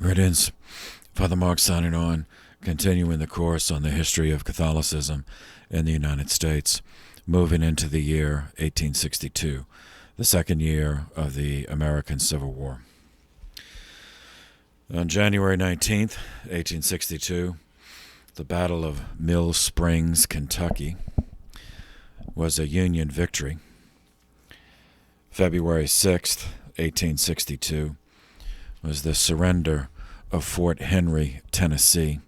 Greetings. Father Mark signing on, continuing the course on the history of Catholicism in the United States, moving into the year 1862, the second year of the American Civil War. On January 19th, 1862, the Battle of Mill Springs, Kentucky, was a Union victory. February 6th, 1862, was the surrender of Fort Henry, Tennessee.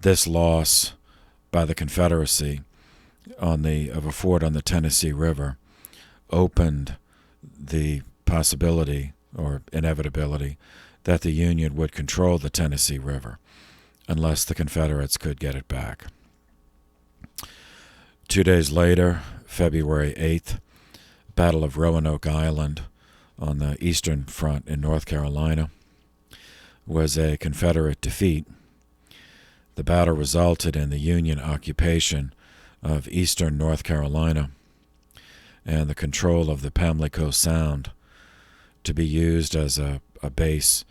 This loss by the Confederacy of a fort on the Tennessee River opened the possibility or inevitability that the Union would control the Tennessee River unless the Confederates could get it back. 2 days later, February 8th, Battle of Roanoke Island on the Eastern Front in North Carolina was a Confederate defeat. The battle resulted in the Union occupation of eastern North Carolina and the control of the Pamlico Sound to be used as a base,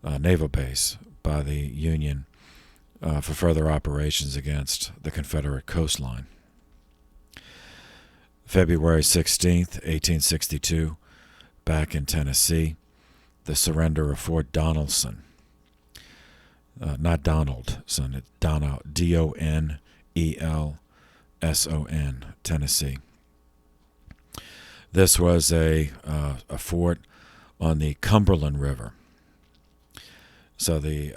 naval base, by the Union for further operations against the Confederate coastline. February 16th, 1862, back in Tennessee, the surrender of Fort Donelson. Not Donaldson, it's Donelson, Tennessee. This was a fort on the Cumberland River. So the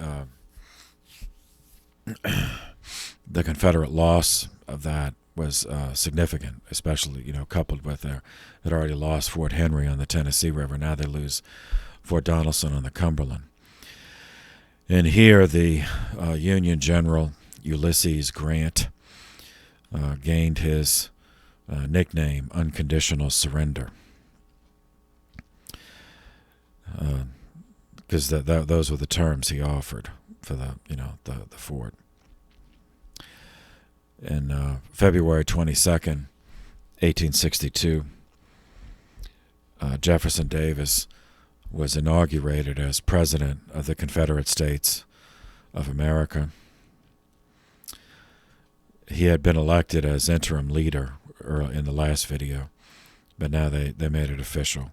Confederate loss of that was significant, especially coupled with their had already lost Fort Henry on the Tennessee River. Now they lose Fort Donelson on the Cumberland. And here the Union General Ulysses Grant gained his nickname, Unconditional Surrender, because those were the terms he offered for the fort. And February 22nd, 1862, Jefferson Davis was inaugurated as President of the Confederate States of America. He had been elected as interim leader in the last video, but now they made it official.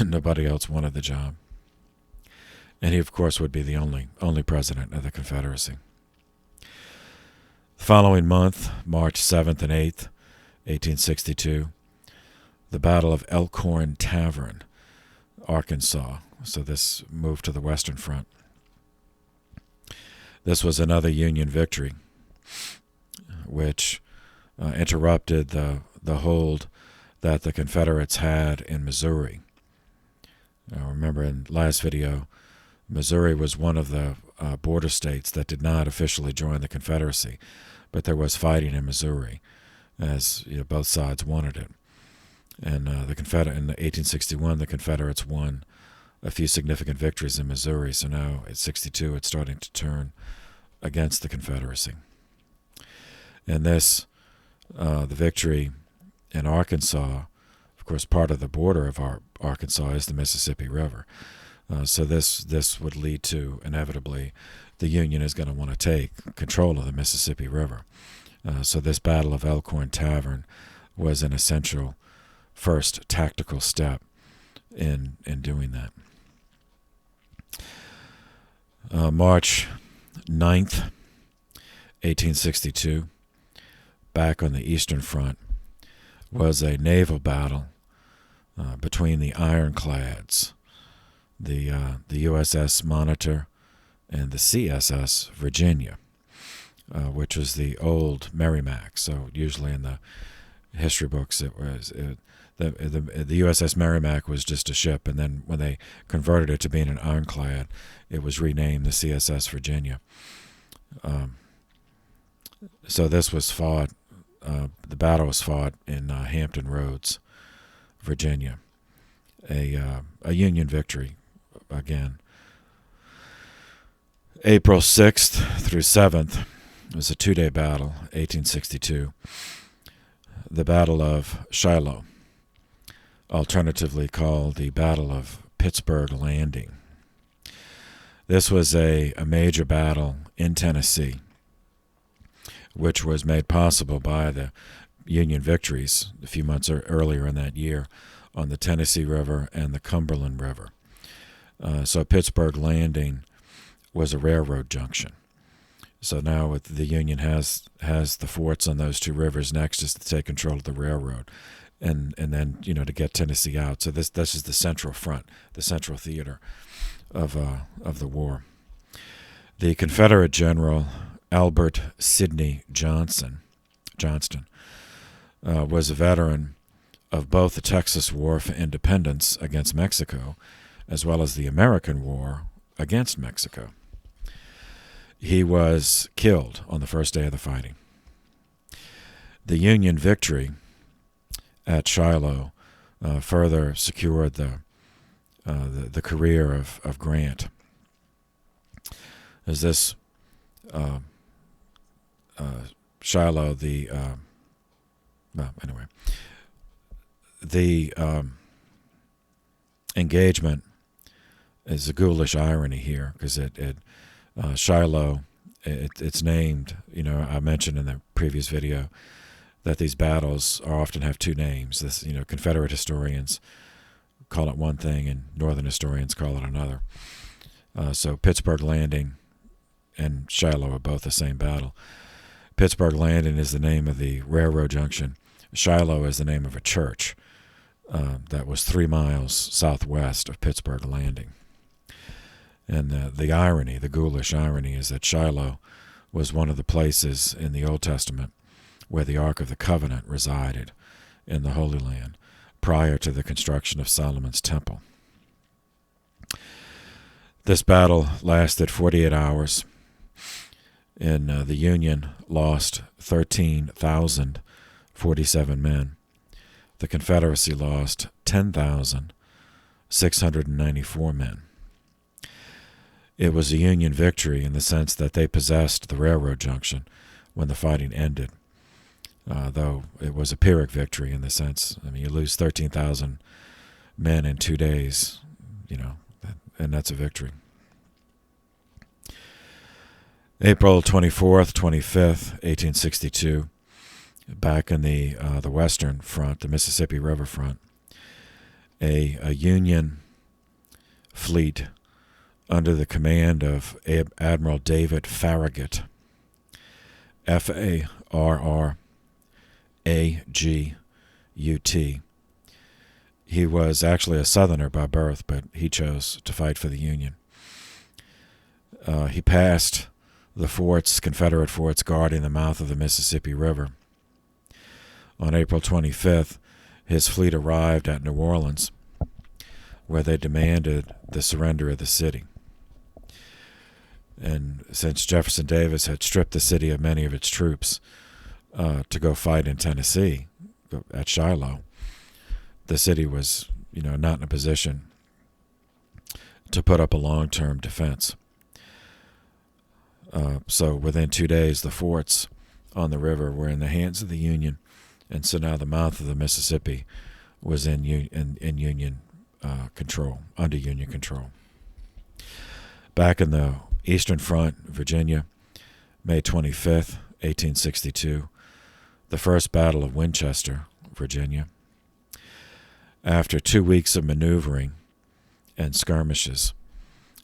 Nobody else wanted the job. And he, of course, would be the only president of the Confederacy. The following month, March 7th and 8th, 1862, the Battle of Elkhorn Tavern, Arkansas. So this moved to the Western Front. This was another Union victory, which interrupted the hold that the Confederates had in Missouri. Remember in last video, Missouri was one of the border states that did not officially join the Confederacy, but there was fighting in Missouri, as both sides wanted it. And in 1861, the Confederates won a few significant victories in Missouri. So now at 62, it's starting to turn against the Confederacy. And this, the victory in Arkansas, of course, part of the border of Arkansas is the Mississippi River. So this would lead to, inevitably, the Union is going to want to take control of the Mississippi River. So this Battle of Elkhorn Tavern was an essential first tactical step in doing that. March 9th, 1862, back on the Eastern Front, was a naval battle between the ironclads, the USS Monitor and the CSS Virginia, which was the old Merrimack. So usually in the history books the USS Merrimack was just a ship, and then when they converted it to being an ironclad, it was renamed the CSS Virginia. So this was fought, the battle was fought in Hampton Roads, Virginia, a Union victory again. April 6th through 7th was a 2-day battle, 1862, the Battle of Shiloh, alternatively called the Battle of Pittsburgh Landing. This was a major battle in Tennessee, which was made possible by the Union victories a few months earlier in that year on the Tennessee River and the Cumberland River. So Pittsburgh Landing was a railroad junction. So now the Union has the forts on those two rivers. Next is to take control of the railroad, and then to get Tennessee out. So this is the central front, the central theater of the war. The Confederate General Albert Sidney Johnston was a veteran of both the Texas War for Independence against Mexico, as well as the American War against Mexico. He was killed on the first day of the fighting. The Union victory at Shiloh further secured the career of Grant. As this Shiloh, the engagement is a ghoulish irony here, because Shiloh, it's named, I mentioned in the previous video that these battles often have two names. This, Confederate historians call it one thing and Northern historians call it another. So Pittsburgh Landing and Shiloh are both the same battle. Pittsburgh Landing is the name of the railroad junction. Shiloh is the name of a church that was 3 miles southwest of Pittsburgh Landing. And the irony, the ghoulish irony, is that Shiloh was one of the places in the Old Testament where the Ark of the Covenant resided in the Holy Land prior to the construction of Solomon's Temple. This battle lasted 48 hours, and the Union lost 13,047 men. The Confederacy lost 10,694 men. It was a Union victory in the sense that they possessed the railroad junction when the fighting ended, though it was a Pyrrhic victory in the sense, you lose 13,000 men in 2 days, and that's a victory. April 24th, 25th, 1862, back in the Western Front, the Mississippi River Front, a Union fleet under the command of Admiral David Farragut, Farragut. He was actually a Southerner by birth, but he chose to fight for the Union. He passed the forts, Confederate forts, guarding the mouth of the Mississippi River. On April 25th, his fleet arrived at New Orleans, where they demanded the surrender of the city. And since Jefferson Davis had stripped the city of many of its troops to go fight in Tennessee at Shiloh, the city was, not in a position to put up a long-term defense. So within 2 days, the forts on the river were in the hands of the Union, and so now the mouth of the Mississippi was in Union control, under Union control. Back in the Eastern Front, Virginia, May 25th, 1862, the First Battle of Winchester, Virginia. After 2 weeks of maneuvering and skirmishes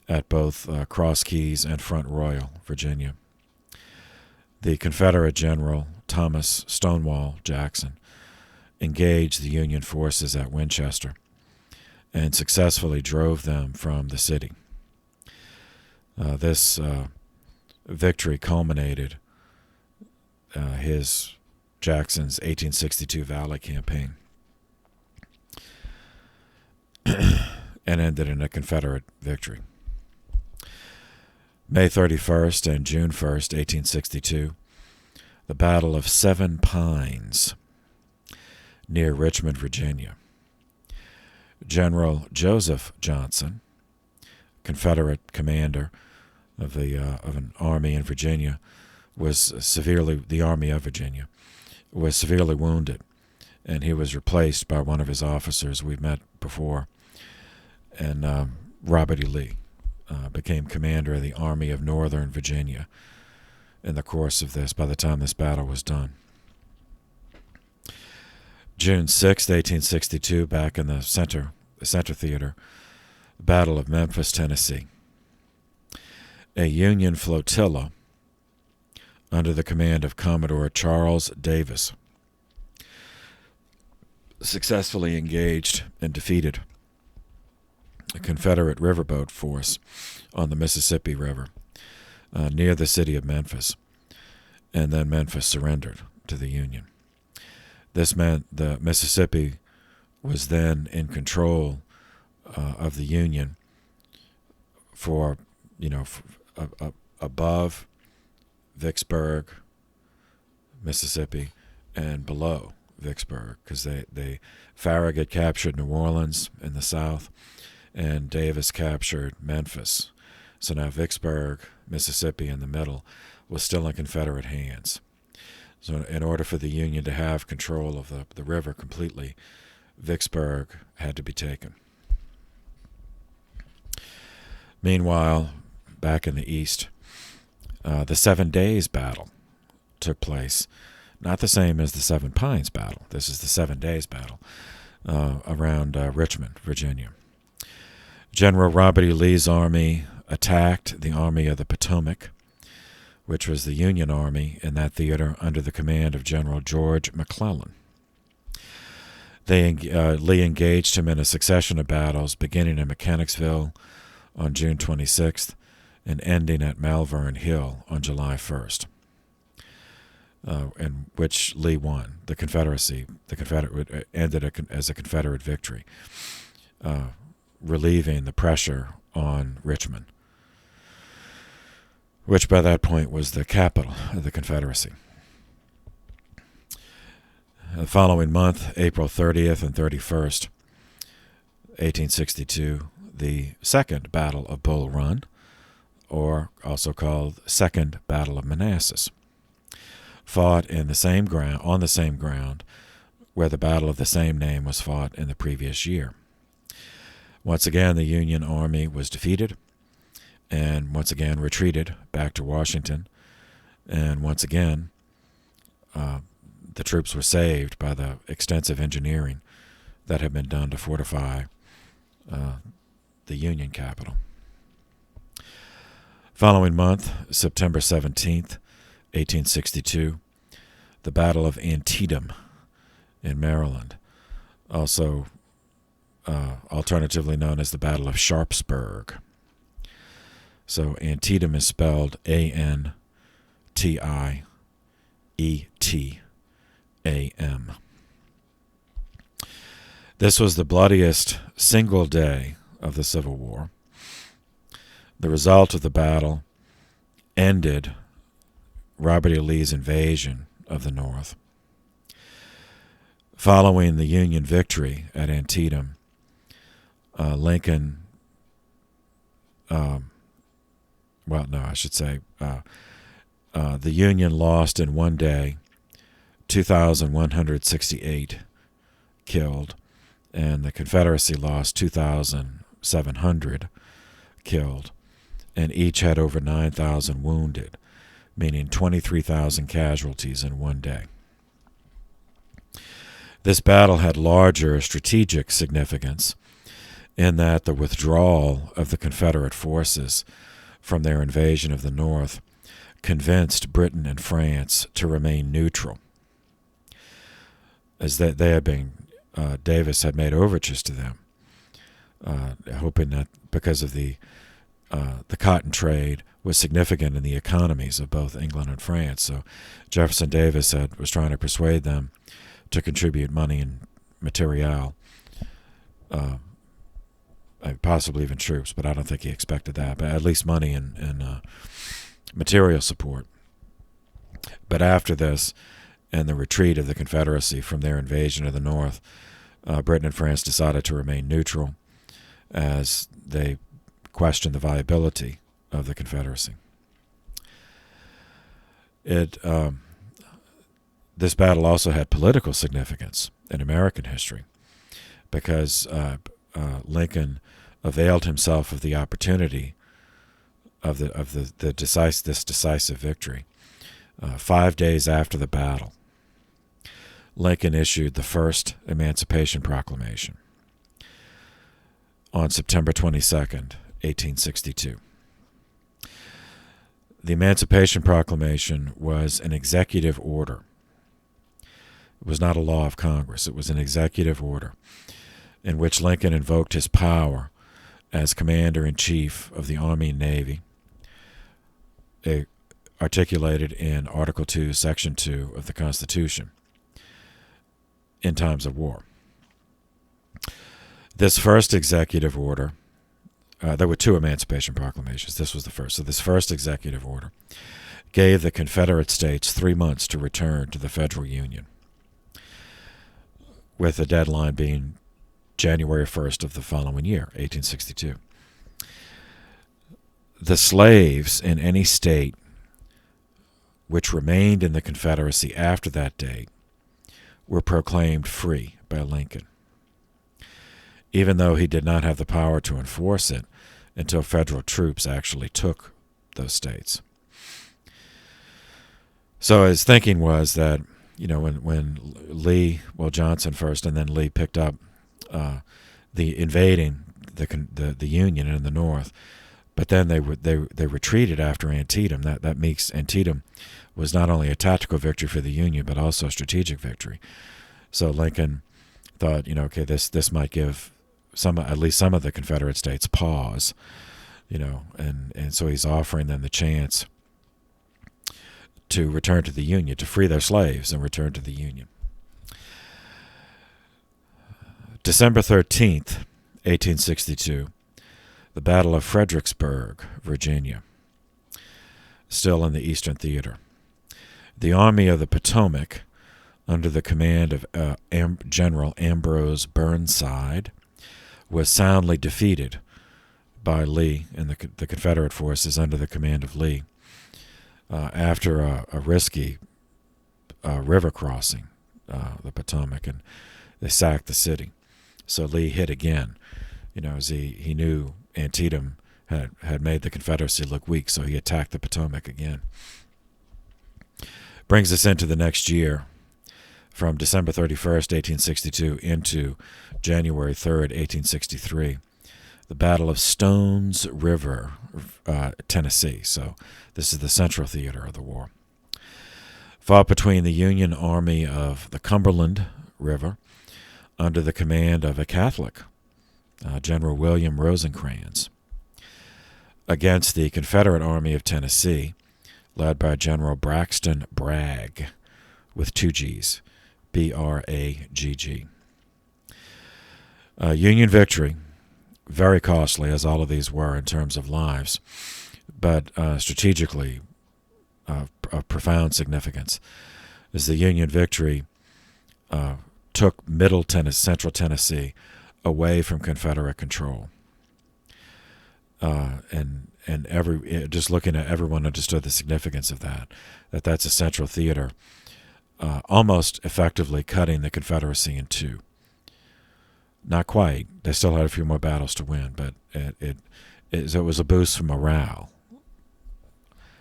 at both Cross Keys and Front Royal, Virginia, the Confederate General Thomas Stonewall Jackson engaged the Union forces at Winchester and successfully drove them from the city. This victory culminated Jackson's 1862 Valley Campaign and ended in a Confederate victory. May 31st and June 1st, 1862, the Battle of Seven Pines near Richmond, Virginia. General Joseph Johnson, Confederate commander of an army in Virginia, the Army of Virginia, was severely wounded, and he was replaced by one of his officers we've met before, and Robert E. Lee. became commander of the Army of Northern Virginia in the course of this, by the time this battle was done. June 6, 1862, back in the Center Theater, Battle of Memphis, Tennessee. A Union flotilla under the command of Commodore Charles Davis successfully engaged and defeated a Confederate riverboat force on the Mississippi River near the city of Memphis, and then Memphis surrendered to the Union. This meant the Mississippi was then in control of the Union for, above Vicksburg, Mississippi, and below Vicksburg, because Farragut had captured New Orleans in the south, and Davis captured Memphis. So now Vicksburg, Mississippi in the middle, was still in Confederate hands. So in order for the Union to have control of the river completely, Vicksburg had to be taken. Meanwhile, back in the east, the 7 Days Battle took place. Not the same as the Seven Pines Battle. This is the 7 Days Battle around Richmond, Virginia. General Robert E. Lee's army attacked the Army of the Potomac, which was the Union Army in that theater under the command of General George McClellan. Lee engaged him in a succession of battles, beginning in Mechanicsville on June 26th and ending at Malvern Hill on July 1st, in which Lee won. The Confederate ended as a Confederate victory, relieving the pressure on Richmond, which by that point was the capital of the Confederacy. The following month, April 30th and 31st, 1862, the Second Battle of Bull Run, or also called Second Battle of Manassas, fought on the same ground where the battle of the same name was fought in the previous year. Once again, the Union Army was defeated, and once again retreated back to Washington, and once again the troops were saved by the extensive engineering that had been done to fortify the Union capital. Following month, September 17th, 1862, the Battle of Antietam in Maryland, also alternatively known as the Battle of Sharpsburg. So Antietam is spelled Antietam. This was the bloodiest single day of the Civil War. The result of the battle ended Robert E. Lee's invasion of the North. Following the Union victory at Antietam, Lincoln, the Union lost in one day 2,168 killed, and the Confederacy lost 2,700 killed, and each had over 9,000 wounded, meaning 23,000 casualties in one day. This battle had larger strategic significance in that the withdrawal of the Confederate forces from their invasion of the North convinced Britain and France to remain neutral, as that they had been, Davis had made overtures to them, hoping that because of the cotton trade was significant in the economies of both England and France. So Jefferson Davis was trying to persuade them to contribute money and material, possibly even troops, but I don't think he expected that, but at least money and material support. But after this, and the retreat of the Confederacy from their invasion of the North, Britain and France decided to remain neutral as they questioned the viability of the Confederacy. This battle also had political significance in American history because Lincoln availed himself of the opportunity this decisive victory. 5 days after the battle, Lincoln issued the first Emancipation Proclamation on September 22nd, 1862. The Emancipation Proclamation was an executive order. It was not a law of Congress. It was an executive order in which Lincoln invoked his power as Commander-in-Chief of the Army and Navy, articulated in Article 2, Section 2 of the Constitution, in times of war. This first executive order, there were two Emancipation Proclamations. This was the first. So this first executive order gave the Confederate States 3 months to return to the Federal Union, with the deadline being January 1st of the following year, 1862. The slaves in any state which remained in the Confederacy after that date were proclaimed free by Lincoln, even though he did not have the power to enforce it until federal troops actually took those states. So his thinking was that, when Johnson first and then Lee picked up the invading the Union in the North, but then they retreated after Antietam. That makes Antietam was not only a tactical victory for the Union but also a strategic victory. So Lincoln thought, this might give at least some of the Confederate states pause, and so he's offering them the chance to return to the Union, to free their slaves and return to the Union. December 13th, 1862, the Battle of Fredericksburg, Virginia, still in the Eastern Theater. The Army of the Potomac, under the command of General Ambrose Burnside, was soundly defeated by Lee and the Confederate forces under the command of Lee after a risky river crossing, the Potomac, and they sacked the city. So Lee hit again, as he knew Antietam had made the Confederacy look weak, so he attacked the Potomac again. Brings us into the next year, from December 31st, 1862, into January 3rd, 1863, the Battle of Stones River, Tennessee. So this is the central theater of the war. Fought between the Union Army of the Cumberland River, under the command of a Catholic, General William Rosecrans, against the Confederate Army of Tennessee, led by General Braxton Bragg, with 2 G's, B-R-A-G-G. Union victory, very costly, as all of these were in terms of lives, but strategically of profound significance, as the Union victory took central Tennessee away from Confederate control. And just looking at everyone understood the significance of that's a central theater, almost effectively cutting the Confederacy in two. Not quite. They still had a few more battles to win, but it was a boost for morale,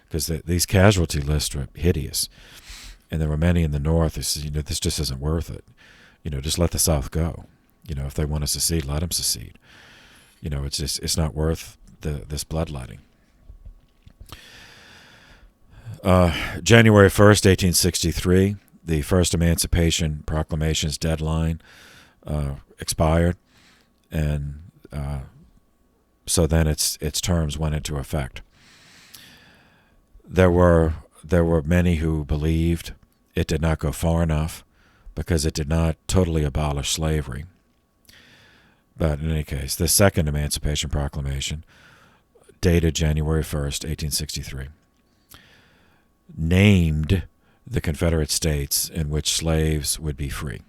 because these casualty lists were hideous, and there were many in the North who said, this just isn't worth it. Just let the South go. If they want to secede, let them secede. It's not worth this bloodletting. January 1st, 1863, the first Emancipation Proclamation's deadline expired, and so then its terms went into effect. There were many who believed it did not go far enough because it did not totally abolish slavery. But in any case, the second Emancipation Proclamation, dated January 1st, 1863, named the Confederate States in which slaves would be free.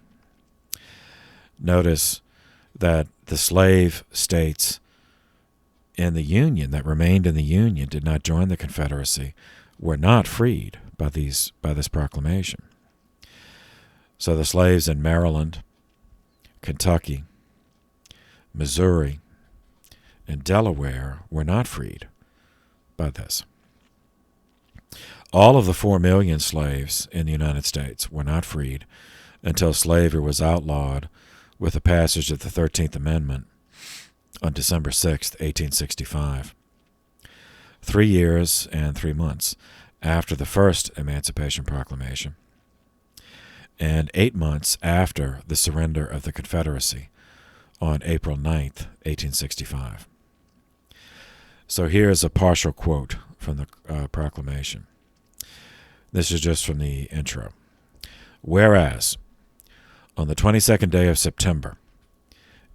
Notice that the slave states in the Union that remained in the Union did not join the Confederacy were not freed by this proclamation. So the slaves in Maryland, Kentucky, Missouri, and Delaware were not freed by this. All of the 4 million slaves in the United States were not freed until slavery was outlawed with the passage of the 13th Amendment on December 6, 1865. 3 years and 3 months after the first Emancipation Proclamation, and 8 months after the surrender of the Confederacy on April 9, 1865. So here's a partial quote from the proclamation. This is just from the intro. Whereas, on the 22nd day of September,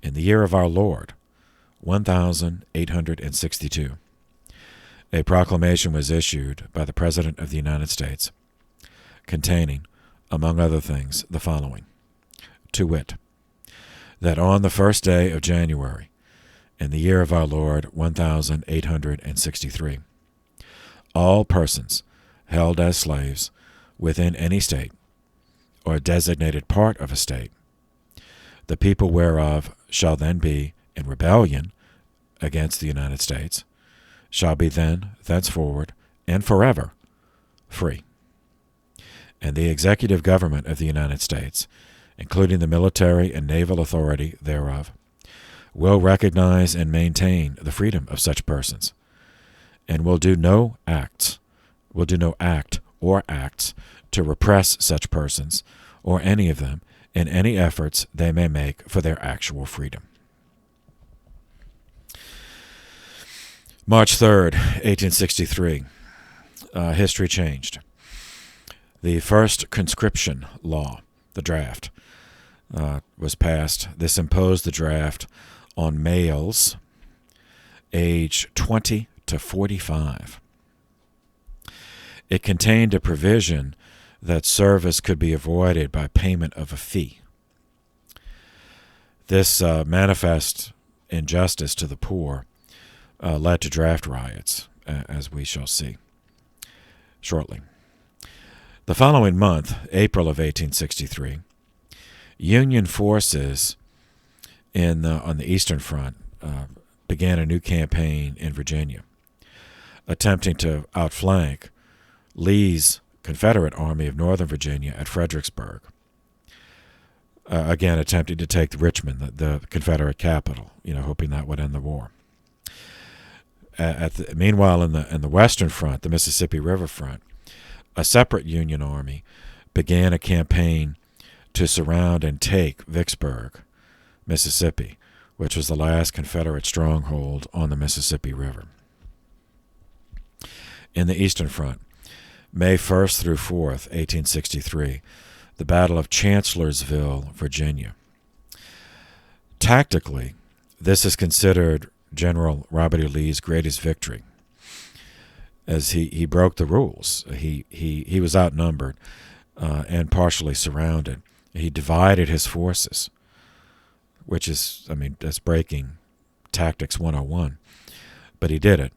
in the year of our Lord, 1862, a proclamation was issued by the President of the United States containing, among other things, the following, to wit, that on the first day of January, in the year of our Lord, 1863, all persons held as slaves within any state or designated part of a state, the people whereof shall then be in rebellion against the United States, shall be then, thenceforward, and forever free. And the executive government of the United States, including the military and naval authority thereof, will recognize and maintain the freedom of such persons, and will do no act or acts to repress such persons or any of them in any efforts they may make for their actual freedom. March 3rd, 1863. History changed. The first conscription law, the draft, was passed. This imposed the draft on males age 20 to 45. It contained a provision that service could be avoided by payment of a fee. This manifest injustice to the poor led to draft riots, as we shall see shortly. The following month, April of 1863, Union forces on the Eastern Front began a new campaign in Virginia, attempting to outflank Lee's Confederate Army of Northern Virginia at Fredericksburg, again attempting to take Richmond, the Confederate capital, hoping that would end the war. Meanwhile, in the Western Front, the Mississippi River Front, a separate Union army began a campaign to surround and take Vicksburg, Mississippi, which was the last Confederate stronghold on the Mississippi River. In the Eastern Front, May 1st through 4th, 1863, the Battle of Chancellorsville, Virginia. Tactically, this is considered General Robert E. Lee's greatest victory, as he broke the rules. He was outnumbered and partially surrounded. He divided his forces, which is, that's breaking tactics 101. But he did it,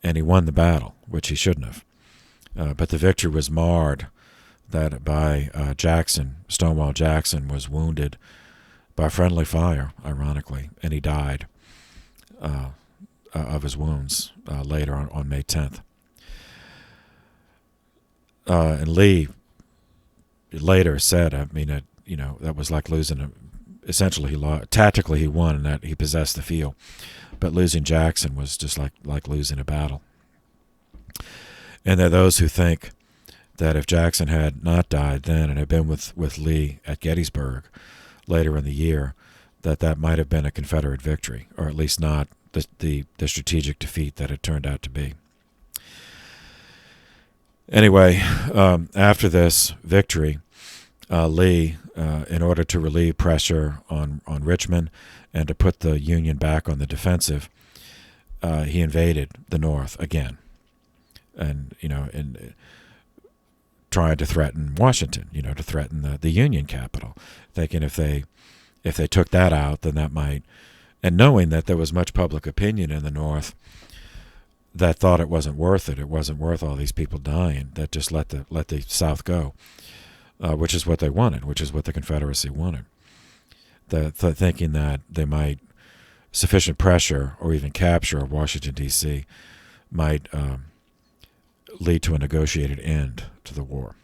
and he won the battle, which he shouldn't have. But the victory was marred by Jackson. Stonewall Jackson was wounded by friendly fire, ironically, and he died of his wounds later on May 10th. And Lee later said, that was like losing essentially he lost. Tactically he won, and that he possessed the field, but losing Jackson was just like losing a battle. And there are those who think that if Jackson had not died then and had been with Lee at Gettysburg later in the year, that might have been a Confederate victory, or at least not the strategic defeat that it turned out to be. Anyway, after this victory, Lee, in order to relieve pressure on Richmond and to put the Union back on the defensive, he invaded the North again, and trying to threaten Washington, to threaten the Union capital, thinking if they took that out, then that might, and knowing that there was much public opinion in the North that thought it wasn't worth it. It wasn't worth all these people dying. That just let the South go, which is what they wanted, which is what the Confederacy wanted. Thinking that they might sufficient pressure or even capture of Washington, D.C. might lead to a negotiated end to the war.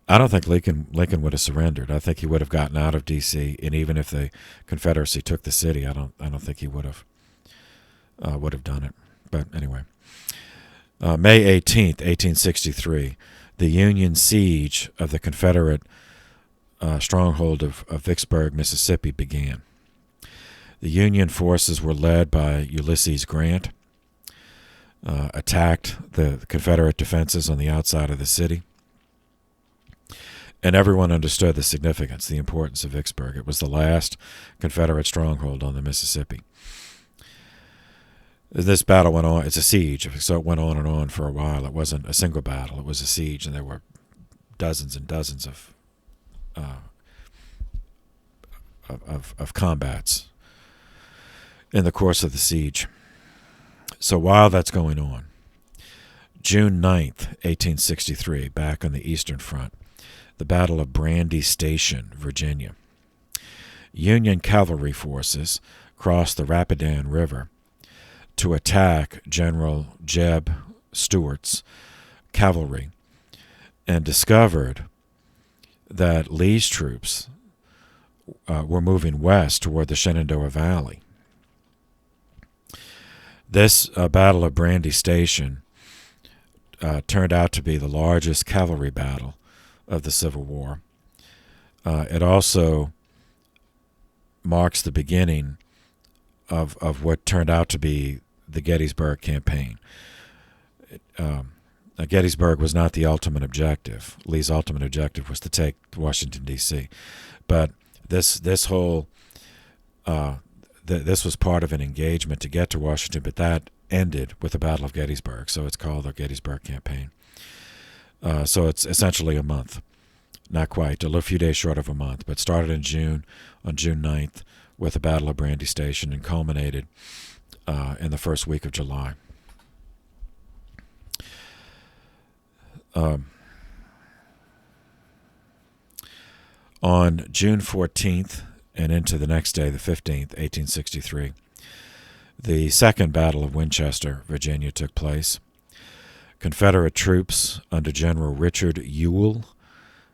I don't think Lincoln would have surrendered. I think he would have gotten out of D.C. and even if the Confederacy took the city, I don't think he would have done it. But anyway, May 18th, 1863, the Union siege of the Confederate stronghold of Vicksburg, Mississippi, began. The Union forces were led by Ulysses Grant, attacked the Confederate defenses on the outside of the city. And everyone understood the significance, the importance of Vicksburg. It was the last Confederate stronghold on the Mississippi. This battle went on. It's a siege, so it went on and on for a while. It wasn't a single battle. It was a siege, and there were dozens and dozens of combats in the course of the siege. So while that's going on, June 9th, 1863, back on the Eastern Front, the Battle of Brandy Station, Virginia. Union cavalry forces crossed the Rapidan River to attack General Jeb Stuart's cavalry and discovered that Lee's troops were moving west toward the Shenandoah Valley. This Battle of Brandy Station turned out to be the largest cavalry battle of the Civil War. It also marks the beginning of what turned out to be the Gettysburg campaign. Gettysburg was not the ultimate objective. Lee's ultimate objective was to take Washington, D.C. But this was part of an engagement to get to Washington, but that ended with the Battle of Gettysburg, so it's called the Gettysburg campaign. So it's essentially a month. Not quite, a few days short of a month, but started in June, on June 9th, with the Battle of Brandy Station and culminated in the first week of July. On June 14th and into the next day, the 15th, 1863, the Second Battle of Winchester, Virginia, took place. Confederate troops under General Richard Ewell,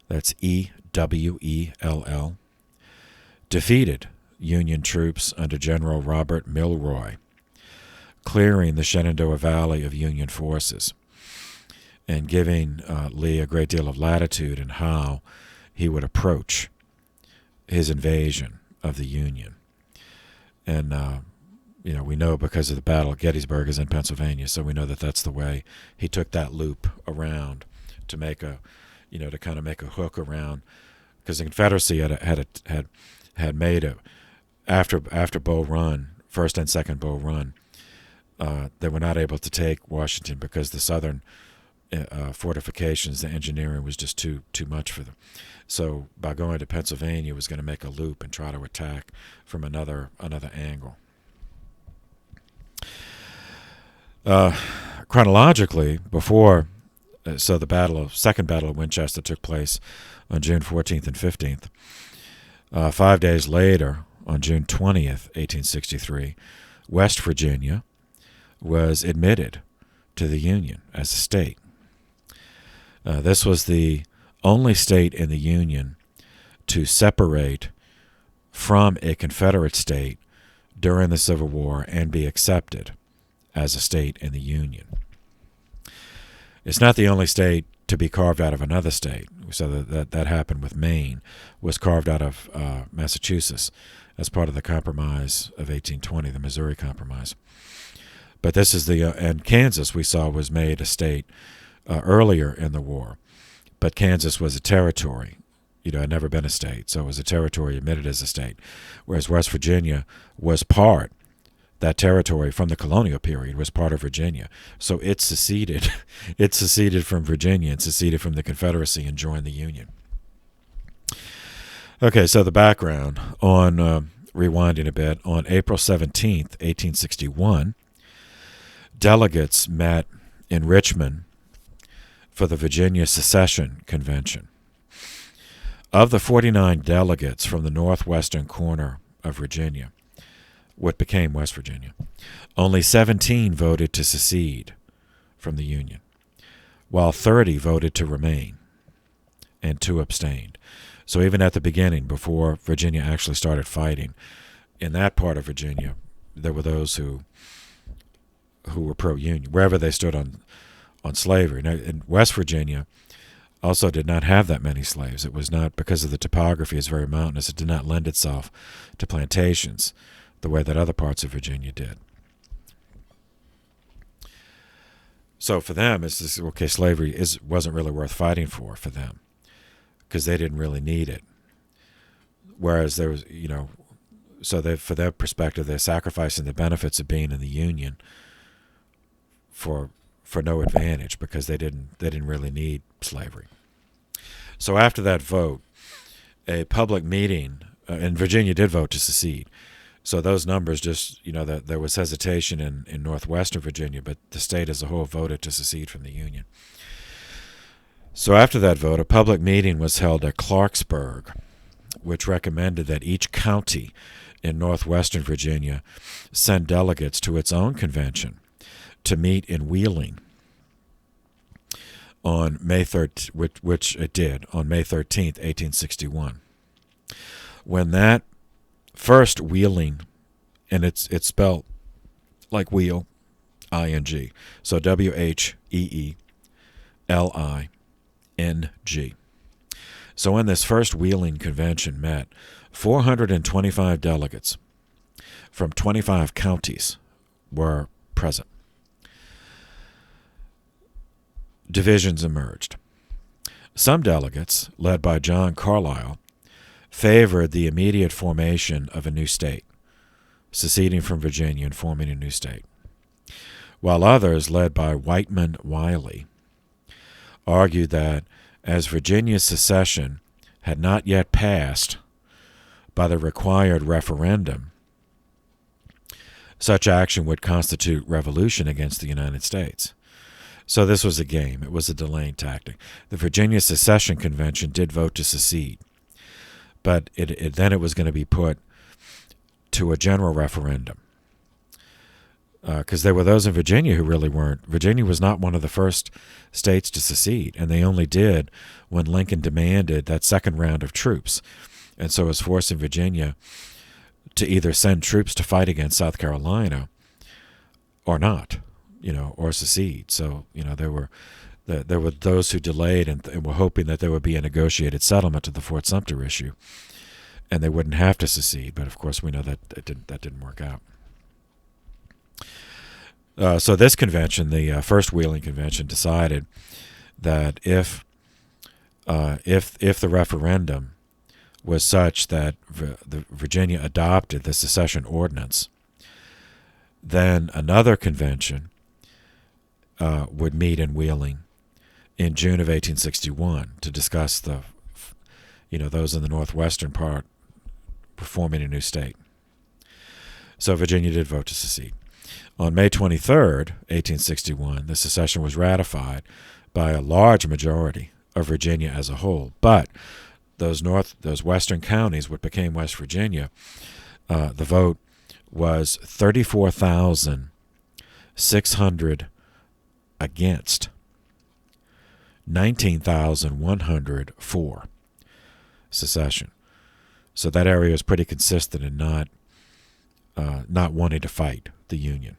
that's Ewell, defeated Union troops under General Robert Milroy, clearing the Shenandoah Valley of Union forces and giving Lee a great deal of latitude in how he would approach his invasion of the Union. And we know because of the battle, Gettysburg is in Pennsylvania, so we know that that's the way he took that loop around to make to kind of make a hook around, because the Confederacy had made after Bull Run, first and second Bull Run, they were not able to take Washington because the southern fortifications, the engineering was just too much for them. So by going to Pennsylvania, it was going to make a loop and try to attack from another angle. Chronologically, so the Second Battle of Winchester took place on June 14th and 15th. 5 days later, on June 20th, 1863, West Virginia was admitted to the Union as a state. This was the only state in the Union to separate from a Confederate state during the Civil War and be accepted as a state in the Union. It's not the only state to be carved out of another state. So that happened with Maine, was carved out of Massachusetts as part of the Compromise of 1820, the Missouri Compromise. But this is and Kansas, we saw, was made a state earlier in the war. But Kansas was a territory. Had never been a state, so it was a territory admitted as a state. Whereas West Virginia was that territory from the colonial period was part of Virginia. So it seceded. It seceded from Virginia and seceded from the Confederacy and joined the Union. Okay, so the background on, rewinding a bit, on April 17th, 1861, delegates met in Richmond for the Virginia Secession Convention. Of the 49 delegates from the northwestern corner of Virginia, what became West Virginia. Only 17 voted to secede from the Union, while 30 voted to remain, and 2 abstained. So even at the beginning, before Virginia actually started fighting, in that part of Virginia, there were those who were pro-Union, wherever they stood on slavery. Now, in West Virginia also did not have that many slaves. It was not, because of the topography, it's very mountainous, it did not lend itself to plantations the way that other parts of Virginia did. So for them, it's just, okay, slavery wasn't really worth fighting for them, because they didn't really need it. Whereas there was, so for their perspective, they're sacrificing the benefits of being in the Union for no advantage, because they didn't really need slavery. So after that vote, a public meeting, and Virginia did vote to secede. So those numbers just, that there was hesitation in northwestern Virginia, but the state as a whole voted to secede from the Union. So after that vote, a public meeting was held at Clarksburg, which recommended that each county in northwestern Virginia send delegates to its own convention to meet in Wheeling on May 3rd, which it did, on May 13th, 1861. When that first Wheeling, and it's spelled like wheel, I-N-G, so W-H-E-E-L-I-N-G. So when this first Wheeling convention met, 425 delegates from 25 counties were present. Divisions emerged. Some delegates, led by John Carlisle, favored the immediate formation of a new state, seceding from Virginia and forming a new state, while others, led by Whiteman Wiley, argued that as Virginia's secession had not yet passed by the required referendum, such action would constitute revolution against the United States. So this was a game. It was a delaying tactic. The Virginia Secession Convention did vote to secede, but then it was going to be put to a general referendum, because there were those in Virginia who really weren't. Virginia was not one of the first states to secede, and they only did when Lincoln demanded that second round of troops, and so it was forcing Virginia to either send troops to fight against South Carolina or not, or secede. So, there were those who delayed and were hoping that there would be a negotiated settlement of the Fort Sumter issue, and they wouldn't have to secede. But of course, we know that didn't work out. So this convention, the first Wheeling Convention, decided that if the referendum was such that Virginia adopted the secession ordinance, then another convention would meet in Wheeling in June of 1861 to discuss those in the northwestern part forming a new state. So Virginia did vote to secede. On May 23rd, 1861, the secession was ratified by a large majority of Virginia as a whole, but those western counties, what became West Virginia, the vote was 34,600 against, 19,100 for secession. So that area was pretty consistent in not wanting to fight the Union.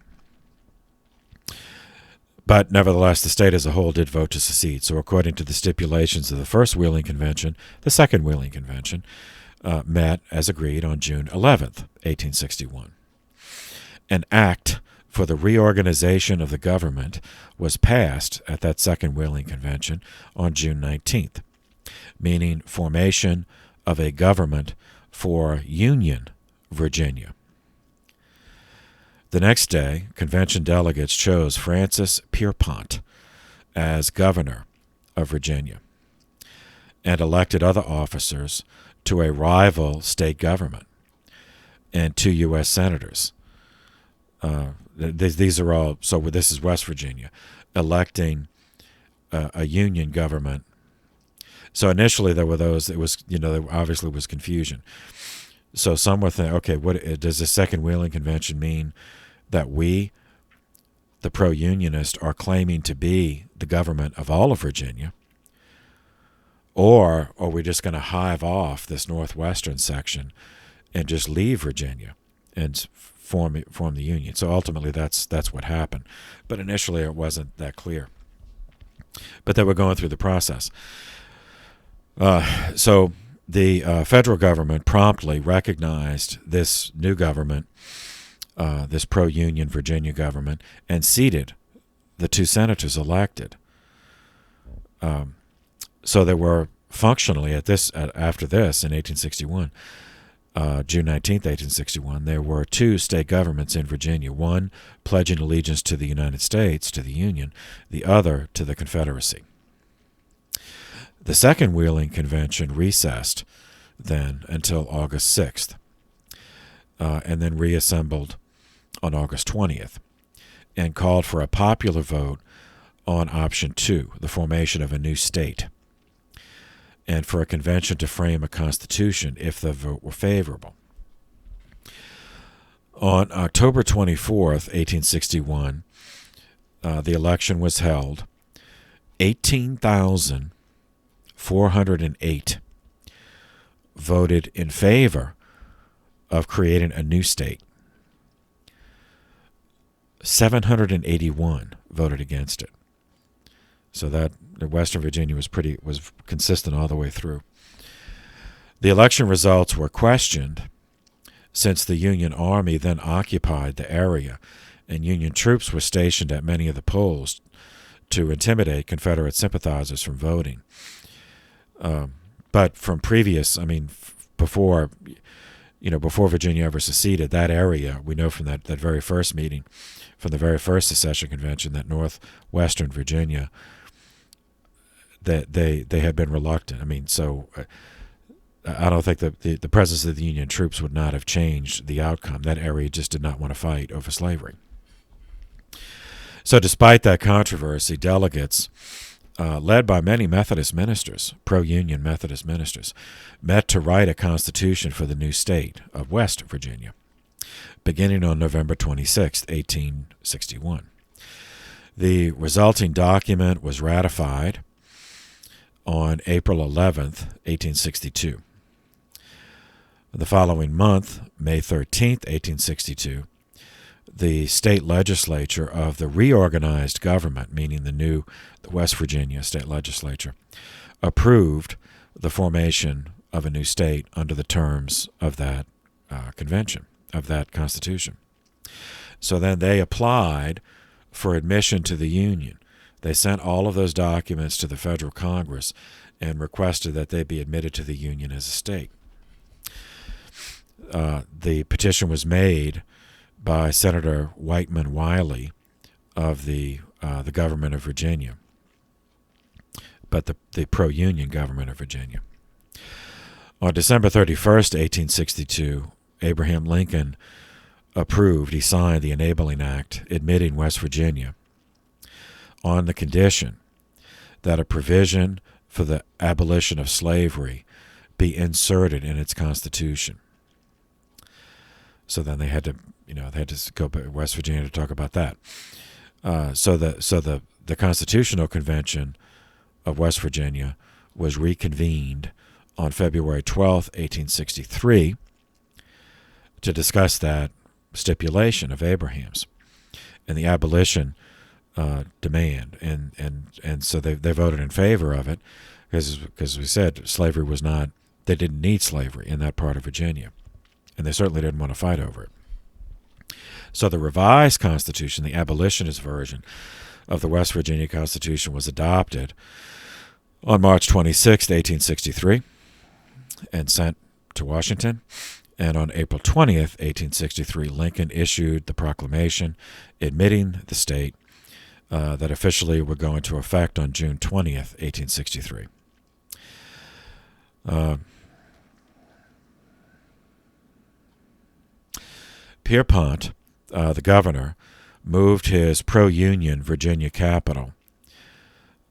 But nevertheless, the state as a whole did vote to secede. So according to the stipulations of the first Wheeling Convention, the second Wheeling Convention met, as agreed, on June 11th, 1861. An act for the reorganization of the government was passed at that second Wheeling Convention on June 19th, meaning formation of a government for Union Virginia. The next day, convention delegates chose Francis Pierpont as governor of Virginia and elected other officers to a rival state government and 2 U.S. senators. These are all, so this is West Virginia, electing a Union government. So initially there were those, there obviously was confusion. So some were thinking, okay, what does the Second Wheeling Convention mean? That we, the pro-unionists, are claiming to be the government of all of Virginia? Or are we just going to hive off this northwestern section and just leave Virginia and form the Union? So ultimately that's what happened. But initially it wasn't that clear. But they were going through the process. So the federal government promptly recognized this new government, this pro-union Virginia government, and seated the two senators elected. So there were functionally after this in 1861, June 19th, 1861, there were two state governments in Virginia, one pledging allegiance to the United States, to the Union, the other to the Confederacy. The Second Wheeling Convention recessed then until August 6th, and then reassembled on August 20th, and called for a popular vote on option 2, the formation of a new state, and for a convention to frame a constitution if the vote were favorable. On October 24th, 1861, the election was held. 18,408 voted in favor of creating a new state. 781 voted against it. So that Western Virginia was consistent all the way through. The election results were questioned since the Union Army then occupied the area, and Union troops were stationed at many of the polls to intimidate Confederate sympathizers from voting. But from previous, before Virginia ever seceded, that area, we know from that very first meeting, from the very first secession convention, that northwestern Virginia, that they had been reluctant. I don't think that the presence of the Union troops would not have changed the outcome. That area just did not want to fight over slavery. So despite that controversy, delegates, led by many Methodist ministers, pro-Union Methodist ministers, met to write a constitution for the new state of West Virginia, beginning on November 26, 1861. The resulting document was ratified on April 11th, 1862. The following month, May 13th, 1862, the state legislature of the reorganized government, meaning the West Virginia state legislature, approved the formation of a new state under the terms of that convention, of that constitution. So then they applied for admission to the Union. They sent all of those documents to the federal Congress and requested that they be admitted to the Union as a state. The petition was made by Senator Whiteman Wiley of the government of Virginia, but the pro-Union government of Virginia. On December 31st, 1862, Abraham Lincoln he signed the Enabling Act admitting West Virginia on the condition that a provision for the abolition of slavery be inserted in its constitution. So then they had to go to West Virginia to talk about that. So the Constitutional Convention of West Virginia was reconvened on February 12th, 1863, to discuss that stipulation of Abraham's and the abolition demand, and so they voted in favor of it because we said slavery was not, they didn't need slavery in that part of Virginia, and they certainly didn't want to fight over it. So the revised Constitution, the abolitionist version of the West Virginia Constitution, was adopted on March 26, 1863, and sent to Washington. And on April 20th, 1863, Lincoln issued the proclamation admitting the state that officially would go into effect on June 20th, 1863. Pierpont, the governor, moved his pro-Union Virginia capital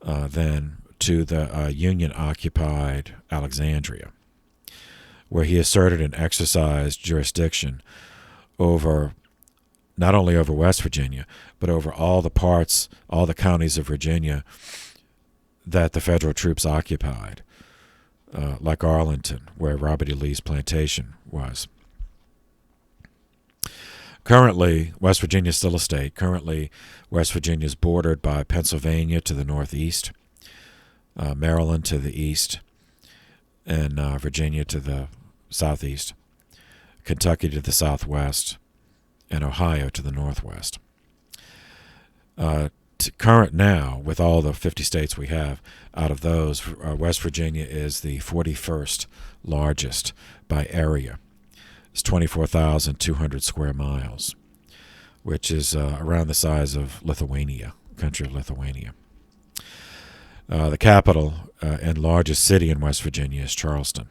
then to the Union-occupied Alexandria, where he asserted and exercised jurisdiction over not only over West Virginia, but over all the counties of Virginia that the federal troops occupied, like Arlington, where Robert E. Lee's plantation was. Currently, West Virginia is still a state. Currently, West Virginia is bordered by Pennsylvania to the northeast, Maryland to the east, and Virginia to the southeast, Kentucky to the southwest, and Ohio to the northwest. Current now, with all the 50 states we have, out of those, West Virginia is the 41st largest by area. It's 24,200 square miles, which is around the size of Lithuania, country of Lithuania. The capital and largest city in West Virginia is Charleston.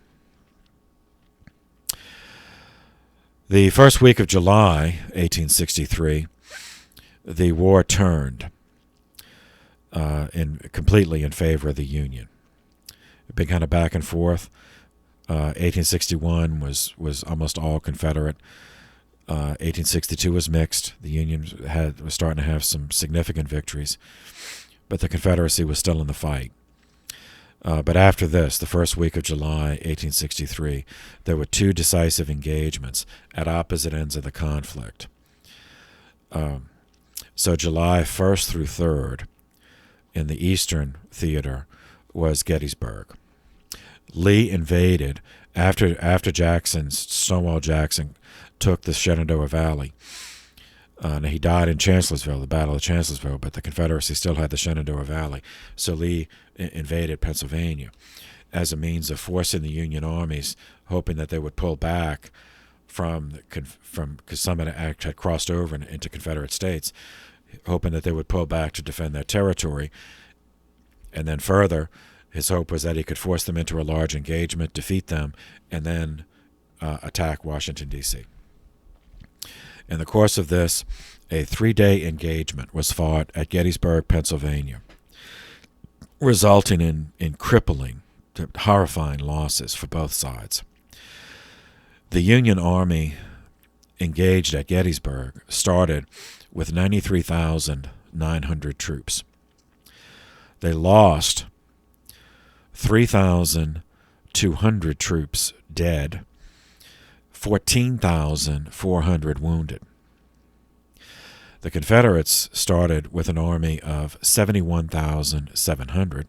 The first week of July, 1863, the war turned completely in favor of the Union. It been kind of back and forth. 1861 was almost all Confederate. 1862 was mixed. The Union was starting to have some significant victories, but the Confederacy was still in the fight. But after this, the first week of July, 1863, there were two decisive engagements at opposite ends of the conflict. So July 1st through 3rd, in the Eastern Theater, was Gettysburg. Lee invaded after Stonewall Jackson took the Shenandoah Valley. And he died in Chancellorsville, the Battle of Chancellorsville, but the Confederacy still had the Shenandoah Valley. So Lee invaded Pennsylvania as a means of forcing the Union armies, hoping that they would pull back because some had crossed over into Confederate states, hoping that they would pull back to defend their territory. And then further, his hope was that he could force them into a large engagement, defeat them, and then attack Washington, D.C. In the course of this, a 3-day engagement was fought at Gettysburg, Pennsylvania, resulting in crippling, horrifying losses for both sides. The Union Army engaged at Gettysburg started with 93,900 troops. They lost 3,200 troops dead, 14,400 wounded. The Confederates started with an army of 71,700,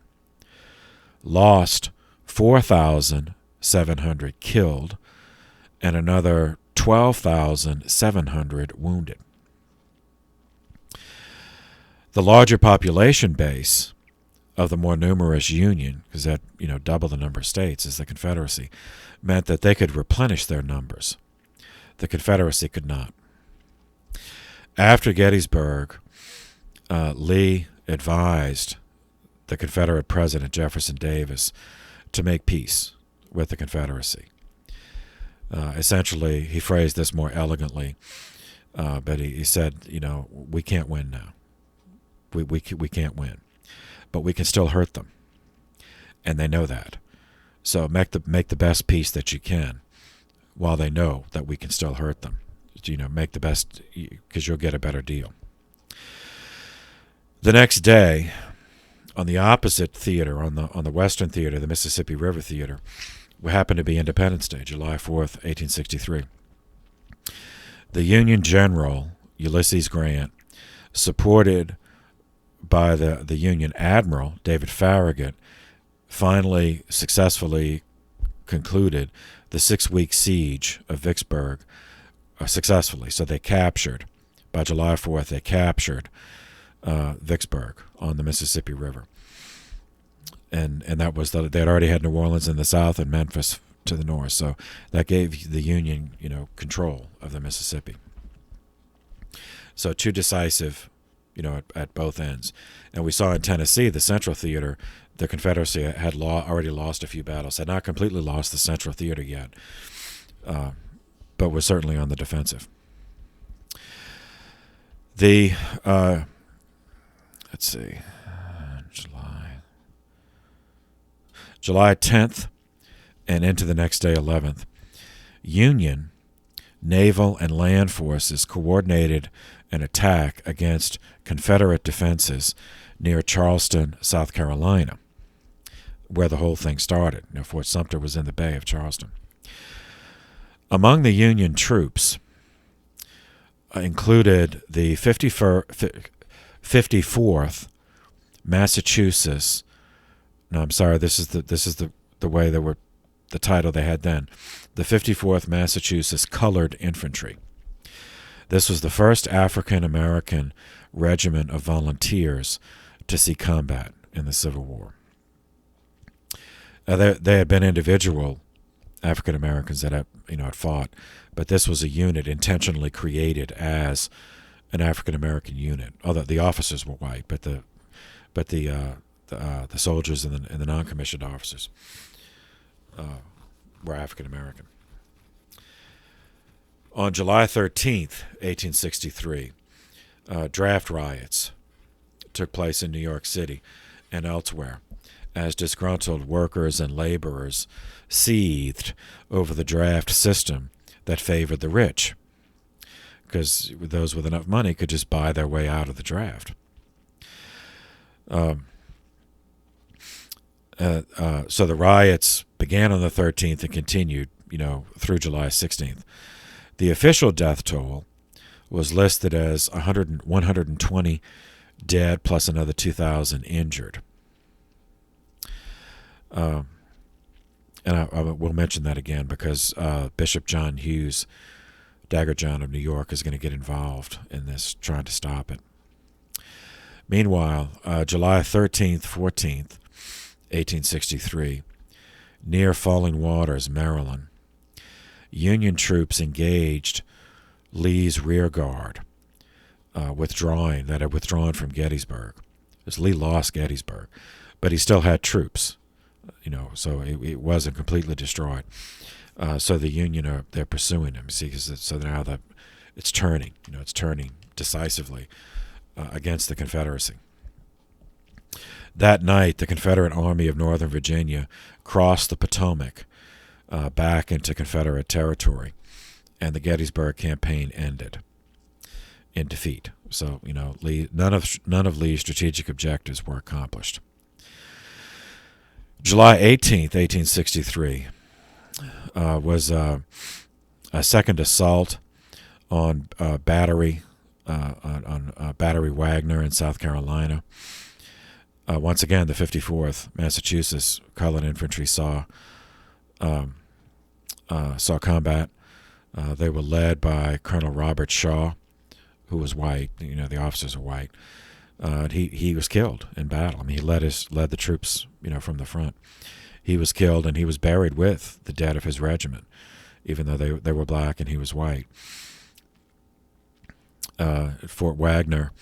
lost 4,700 killed, and another 12,700 wounded. The larger population base of the more numerous Union, because that double the number of states as the Confederacy, meant that they could replenish their numbers. The Confederacy could not. After Gettysburg, Lee advised the Confederate President Jefferson Davis to make peace with the Confederacy. Essentially, he phrased this more elegantly, but he said, we can't win now. We can't win, but we can still hurt them, and they know that. So make the best peace that you can, while they know that we can still hurt them. Make the best, because you'll get a better deal. The next day, on the opposite theater, on the Western Theater, the Mississippi River Theater, happened to be Independence Day, July 4th, 1863. The Union General, Ulysses Grant, supported by the Union Admiral, David Farragut, finally successfully concluded the 6-week siege of Vicksburg successfully. So they captured, by July 4th, they captured Vicksburg on the Mississippi River. And that was they had already had New Orleans in the south and Memphis to the north. So that gave the Union, control of the Mississippi. So two decisive, at both ends. And we saw in Tennessee, the Central Theater, the Confederacy had already lost a few battles, had not completely lost the Central Theater yet, but was certainly on the defensive. July 10th and into the next day, 11th, Union naval and land forces coordinated an attack against Confederate defenses near Charleston, South Carolina, where the whole thing started. Fort Sumter was in the Bay of Charleston. Among the Union troops included the 54th Massachusetts. No, I'm sorry. This is the way they were, the title they had then. The 54th Massachusetts Colored Infantry. This was the first African American regiment of volunteers to see combat in the Civil War. There had been individual African Americans that had fought, but this was a unit intentionally created as an African American unit. Although the officers were white, but the soldiers and the non-commissioned officers were African American. On July 13th, 1863, draft riots took place in New York City and elsewhere as disgruntled workers and laborers seethed over the draft system that favored the rich, because those with enough money could just buy their way out of the draft. So the riots began on the 13th and continued, through July 16th. The official death toll was listed as 120 dead plus another 2,000 injured. And I will mention that again because Bishop John Hughes, Dagger John of New York, is going to get involved in this, trying to stop it. Meanwhile, July 13th, 14th, 1863, near Falling Waters, Maryland, Union troops engaged Lee's rear guard, that had withdrawn from Gettysburg. Because Lee lost Gettysburg, but he still had troops, so it wasn't completely destroyed. So the Union they're pursuing him. See, so now it's turning, it's turning decisively against the Confederacy. That night, the Confederate Army of Northern Virginia crossed the Potomac back into Confederate territory, and the Gettysburg campaign ended in defeat. So, Lee, none of Lee's strategic objectives were accomplished. July 18th, 1863, was a second assault on Battery Wagner in South Carolina. Once again, the 54th Massachusetts Colored Infantry saw combat. They were led by Colonel Robert Shaw, who was white. The officers were white. He was killed in battle. He led the troops, from the front. He was killed, and he was buried with the dead of his regiment, even though they were black and he was white. Fort Wagner.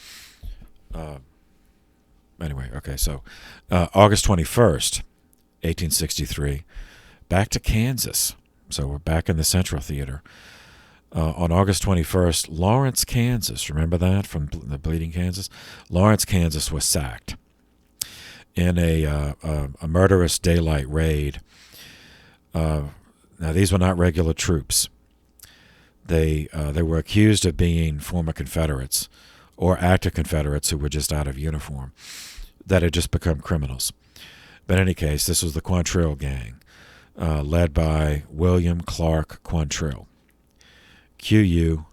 August 21st, 1863, back to Kansas. So we're back in the Central Theater. On August 21st, Lawrence, Kansas, remember that from the Bleeding Kansas? Lawrence, Kansas was sacked in a murderous daylight raid. Now, these were not regular troops. They were accused of being former Confederates or active Confederates who were just out of uniform that had just become criminals. But in any case, this was the Quantrill Gang, led by William Clark Quantrill. Quantrill.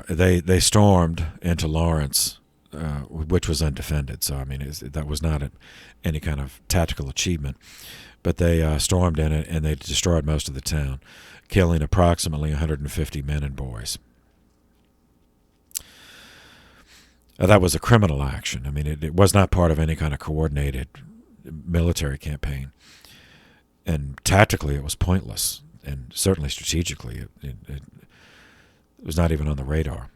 They stormed into Lawrence, which was undefended. So that was not any kind of tactical achievement. But they stormed in it, and they destroyed most of the town, killing approximately 150 men and boys. That was a criminal action. It was not part of any kind of coordinated military campaign. And tactically, it was pointless. And certainly strategically, it was not even on the radar.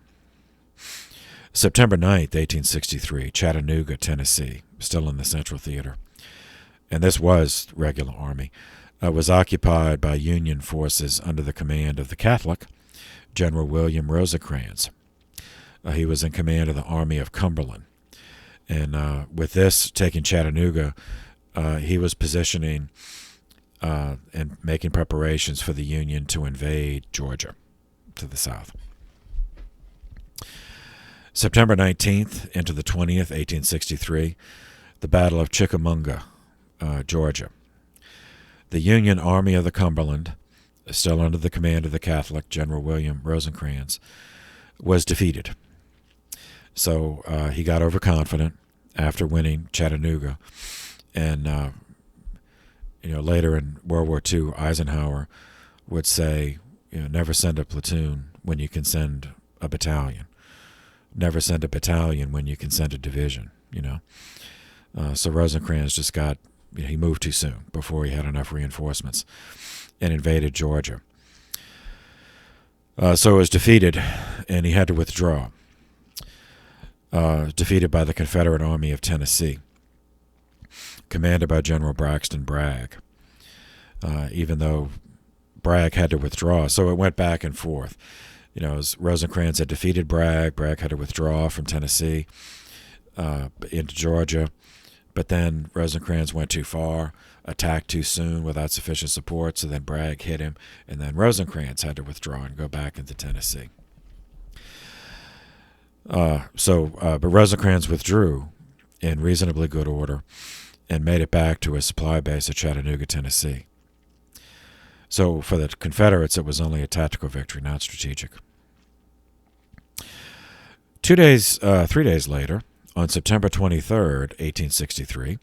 September 9th, 1863, Chattanooga, Tennessee, still in the Central Theater. And this was regular army, was occupied by Union forces under the command of the Catholic, General William Rosecrans. He was in command of the Army of Cumberland. And with this taking Chattanooga, he was positioning and making preparations for the Union to invade Georgia to the south. September 19th into the 20th, 1863, the Battle of Chickamauga, Georgia. The Union Army of the Cumberland, still under the command of the Catholic General William Rosecrans, was defeated. So he got overconfident after winning Chattanooga. And later in World War II, Eisenhower would say, never send a platoon when you can send a battalion. Never send a battalion when you can send a division, So Rosecrans just he moved too soon before he had enough reinforcements and invaded Georgia. So he was defeated, and he had to withdraw. Defeated by the Confederate Army of Tennessee, commanded by General Braxton Bragg, even though Bragg had to withdraw. So it went back and forth. As Rosecrans had defeated Bragg had to withdraw from Tennessee into Georgia. But then Rosecrans went too far, attacked too soon without sufficient support, so then Bragg hit him, and then Rosecrans had to withdraw and go back into Tennessee. But Rosecrans withdrew in reasonably good order and made it back to his supply base at Chattanooga, Tennessee. So for the Confederates, it was only a tactical victory, not strategic. 3 days later, on September 23rd, 1863,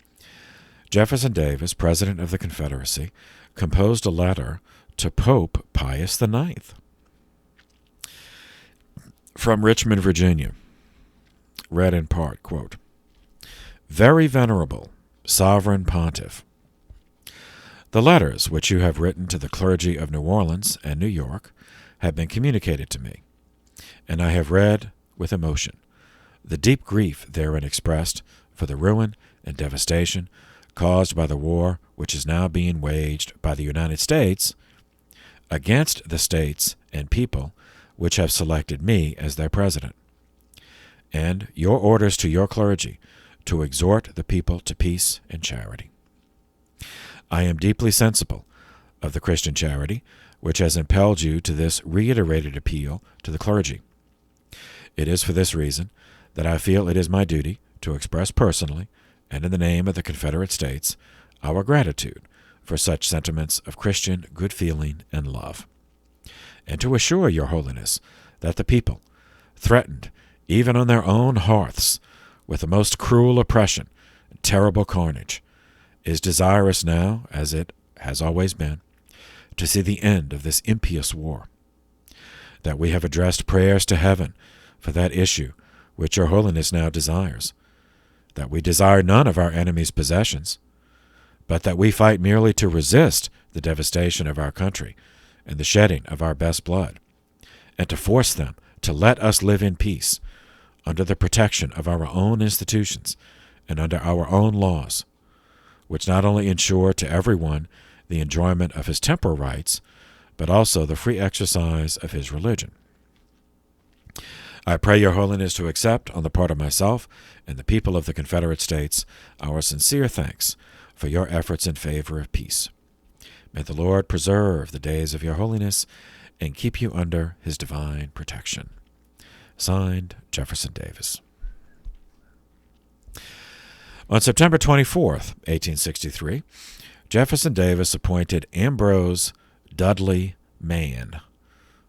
Jefferson Davis, President of the Confederacy, composed a letter to Pope Pius IX. From Richmond, Virginia, read in part, quote, "Very venerable Sovereign Pontiff, the letters which you have written to the clergy of New Orleans and New York have been communicated to me, and I have read with emotion the deep grief therein expressed for the ruin and devastation caused by the war which is now being waged by the United States against the states and people which have selected me as their president, and your orders to your clergy to exhort the people to peace and charity. I am deeply sensible of the Christian charity which has impelled you to this reiterated appeal to the clergy. It is for this reason that I feel it is my duty to express personally, and in the name of the Confederate States, our gratitude for such sentiments of Christian good feeling and love, and to assure your holiness that the people, threatened even on their own hearths with the most cruel oppression and terrible carnage, is desirous now, as it has always been, to see the end of this impious war, that we have addressed prayers to heaven for that issue which your holiness now desires, that we desire none of our enemies' possessions, but that we fight merely to resist the devastation of our country and the shedding of our best blood, and to force them to let us live in peace under the protection of our own institutions and under our own laws, which not only ensure to everyone the enjoyment of his temporal rights, but also the free exercise of his religion. I pray your holiness to accept, on the part of myself and the people of the Confederate States, our sincere thanks for your efforts in favor of peace. May the Lord preserve the days of your holiness and keep you under his divine protection. Signed, Jefferson Davis. On September 24th, 1863, Jefferson Davis appointed Ambrose Dudley Mann,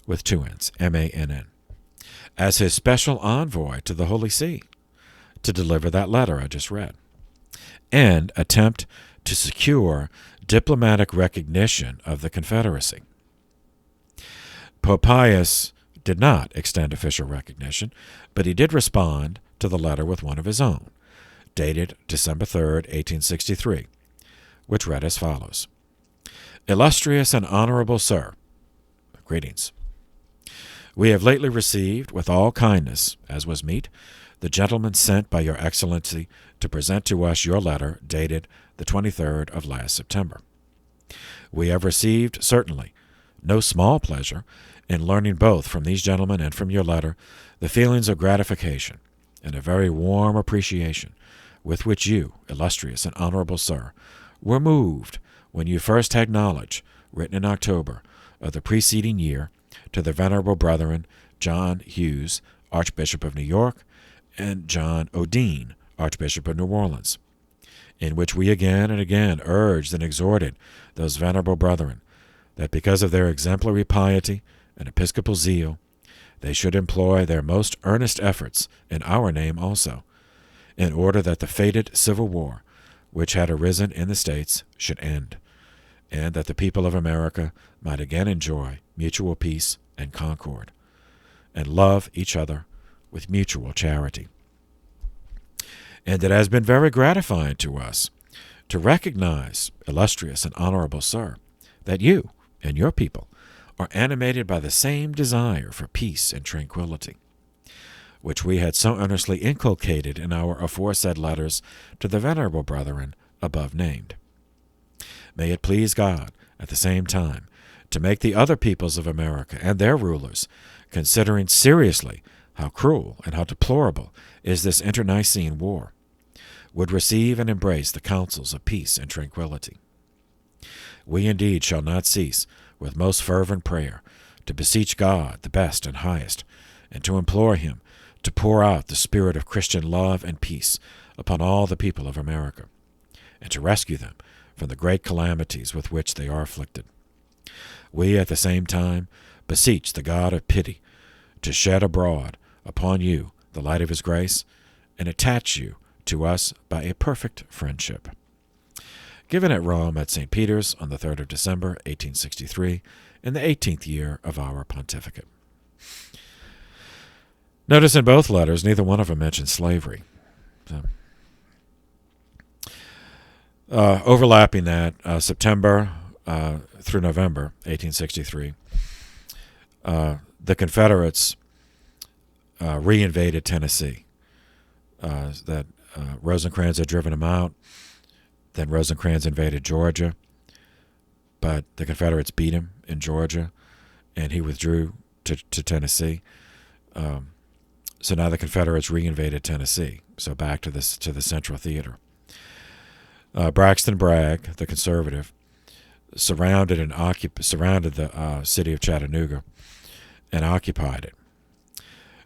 with two N's, M-A-N-N, as his special envoy to the Holy See to deliver that letter I just read, and attempt to secure diplomatic recognition of the Confederacy. Pope Pius did not extend official recognition, but he did respond to the letter with one of his own, dated December 3rd, 1863, which read as follows. Illustrious and honorable sir, greetings. We have lately received, with all kindness, as was meet, the gentleman sent by your Excellency to present to us your letter dated the 23rd of last September. We have received, certainly, no small pleasure in learning both from these gentlemen and from your letter the feelings of gratification and a very warm appreciation with which you, illustrious and honorable sir, were moved when you first had knowledge, written in October of the preceding year, to the venerable brethren John Hughes, Archbishop of New York, and John O'Dean, Archbishop of New Orleans, in which we again and again urged and exhorted those venerable brethren that because of their exemplary piety and episcopal zeal, they should employ their most earnest efforts in our name also, in order that the fated civil war which had arisen in the States should end, and that the people of America might again enjoy mutual peace and concord, and love each other with mutual charity. And it has been very gratifying to us to recognize, illustrious and honorable sir, that you and your people are animated by the same desire for peace and tranquility, which we had so earnestly inculcated in our aforesaid letters to the venerable brethren above named. May it please God, at the same time, to make the other peoples of America and their rulers, considering seriously how cruel and how deplorable is this internecine war, would receive and embrace the counsels of peace and tranquility. We indeed shall not cease, with most fervent prayer, to beseech God, the best and highest, and to implore him to pour out the spirit of Christian love and peace upon all the people of America, and to rescue them from the great calamities with which they are afflicted. We, at the same time, beseech the God of pity to shed abroad upon you the light of his grace, and attach you to us by a perfect friendship. Given at Rome at St. Peter's on the 3rd of December, 1863, in the 18th year of our pontificate. Notice in both letters, neither one of them mentions slavery. So, overlapping that, September through November 1863, the Confederates reinvaded Tennessee. That Rosecrans had driven them out. Then Rosecrans invaded Georgia, but the Confederates beat him in Georgia, and he withdrew to Tennessee. So now the Confederates reinvaded Tennessee, so back to the Central Theater. Braxton Bragg, the conservative, surrounded the city of Chattanooga and occupied it.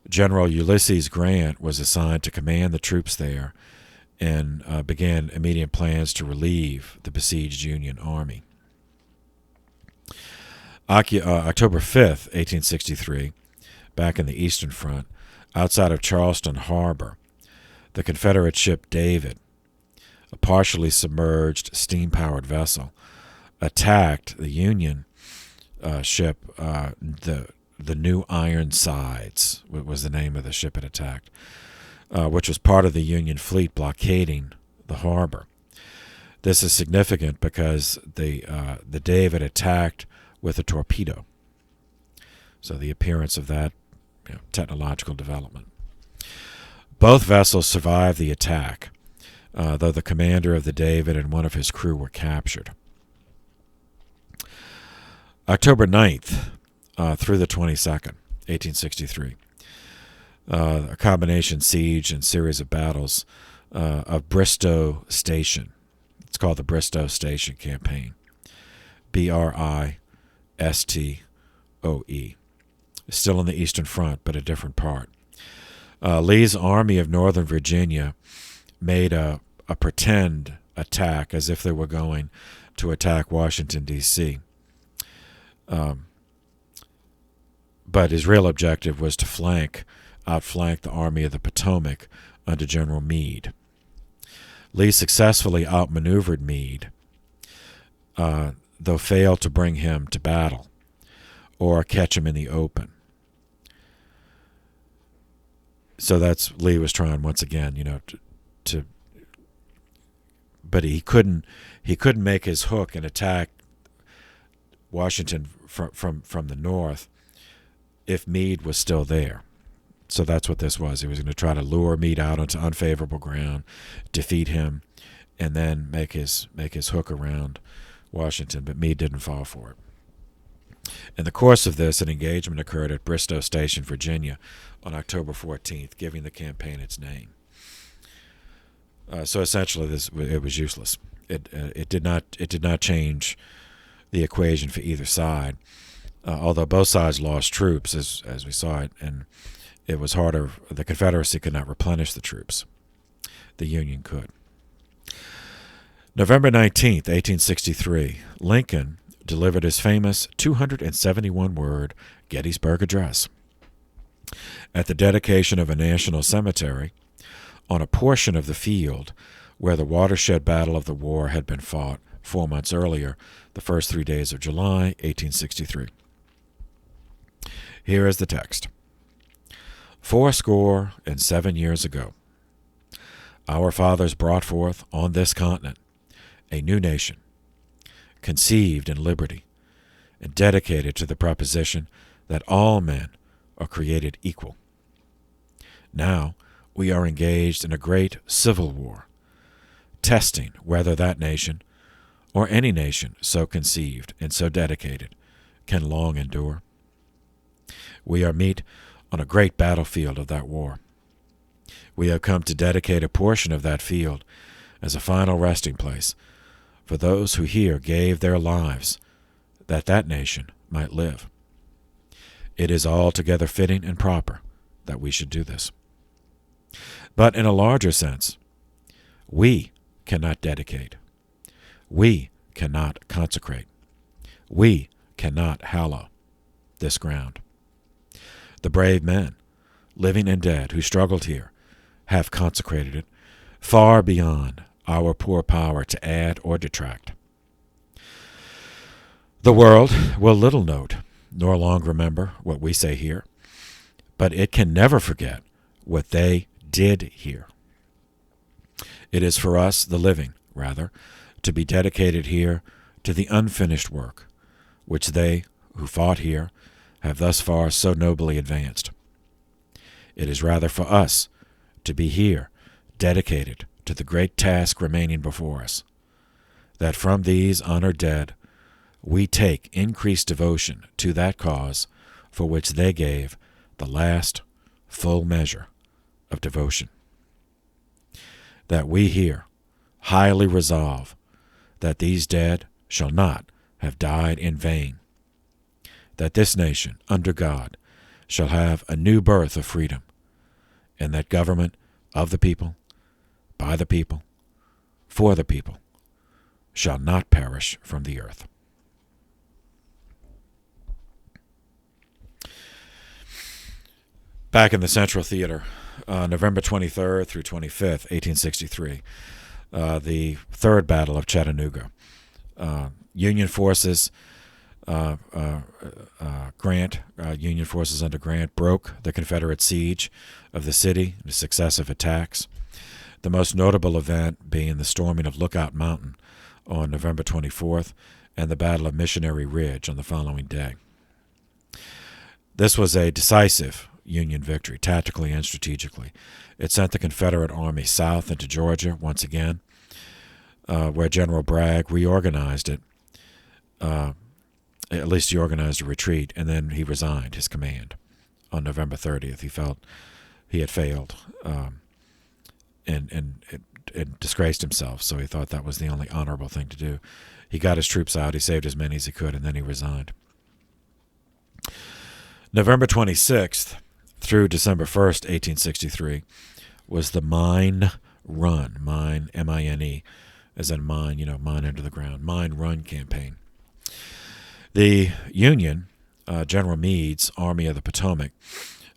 General Ulysses Grant was assigned to command the troops there and began immediate plans to relieve the besieged Union Army. October 5th, 1863, back in the Eastern Front, outside of Charleston Harbor, the Confederate ship David, a partially submerged steam-powered vessel, attacked the Union ship, the New Ironsides was the name of the ship it attacked, which was part of the Union fleet blockading the harbor. This is significant because the David attacked with a torpedo. So the appearance of that technological development. Both vessels survived the attack, though the commander of the David and one of his crew were captured. October 9th through the 22nd, 1863, a combination siege and series of battles of Bristoe Station. It's called the Bristoe Station Campaign. Bristoe. Still on the Eastern Front, but a different part. Lee's Army of Northern Virginia made a pretend attack as if they were going to attack Washington, D.C. But his real objective was to outflank the Army of the Potomac under General Meade. Lee successfully outmaneuvered Meade, though failed to bring him to battle or catch him in the open. So that's Lee was trying once again, but he couldn't make his hook and attack Washington from the north if Meade was still there. So that's what this was. He was going to try to lure Meade out onto unfavorable ground, defeat him, and then make his hook around Washington. But Meade didn't fall for it. In the course of this, an engagement occurred at Bristol Station, Virginia, on October 14th, giving the campaign its name. So essentially, it was useless. It did not change the equation for either side, although both sides lost troops, as we saw it, and it was harder. The Confederacy could not replenish the troops. The Union could. November 19th, 1863, Lincoln delivered his famous 271-word Gettysburg Address. At the dedication of a national cemetery, on a portion of the field where the watershed battle of the war had been fought 4 months earlier, the first 3 days of July, 1863. Here is the text. 77 years ago, our fathers brought forth on this continent a new nation, conceived in liberty, and dedicated to the proposition that all men are created equal. Now we are engaged in a great civil war, testing whether that nation, or any nation so conceived and so dedicated, can long endure. We are meet on a great battlefield of that war. We have come to dedicate a portion of that field as a final resting place for those who here gave their lives that that nation might live. It is altogether fitting and proper that we should do this. But in a larger sense, we cannot dedicate. We cannot consecrate. We cannot hallow this ground. The brave men, living and dead, who struggled here, have consecrated it far beyond our poor power to add or detract. The world will little note nor long remember what we say here, but it can never forget what they did here. It is for us, the living, rather, to be dedicated here to the unfinished work which they who fought here have thus far so nobly advanced. It is rather for us to be here dedicated to the great task remaining before us, that from these honored dead we take increased devotion to that cause for which they gave the last full measure of devotion. That we here highly resolve that these dead shall not have died in vain, that this nation, under God, shall have a new birth of freedom, and that government of the people, by the people, for the people, shall not perish from the earth. Back in the Central Theater, November 23rd through 25th, 1863, the Third Battle of Chattanooga. Union forces, Union forces under Grant broke the Confederate siege of the city in successive attacks. The most notable event being the storming of Lookout Mountain on November 24th and the Battle of Missionary Ridge on the following day. This was a decisive Union victory, tactically and strategically. It sent the Confederate Army south into Georgia once again, where General Bragg reorganized it. At least he organized a retreat, and then he resigned his command on November 30th. He felt he had failed and disgraced himself, so he thought that was the only honorable thing to do. He got his troops out, he saved as many as he could, and then he resigned. November 26th through December 1st, 1863, was the Mine Run, mine, M-I-N-E, as in mine, mine under the ground, Mine Run campaign. The Union, General Meade's Army of the Potomac,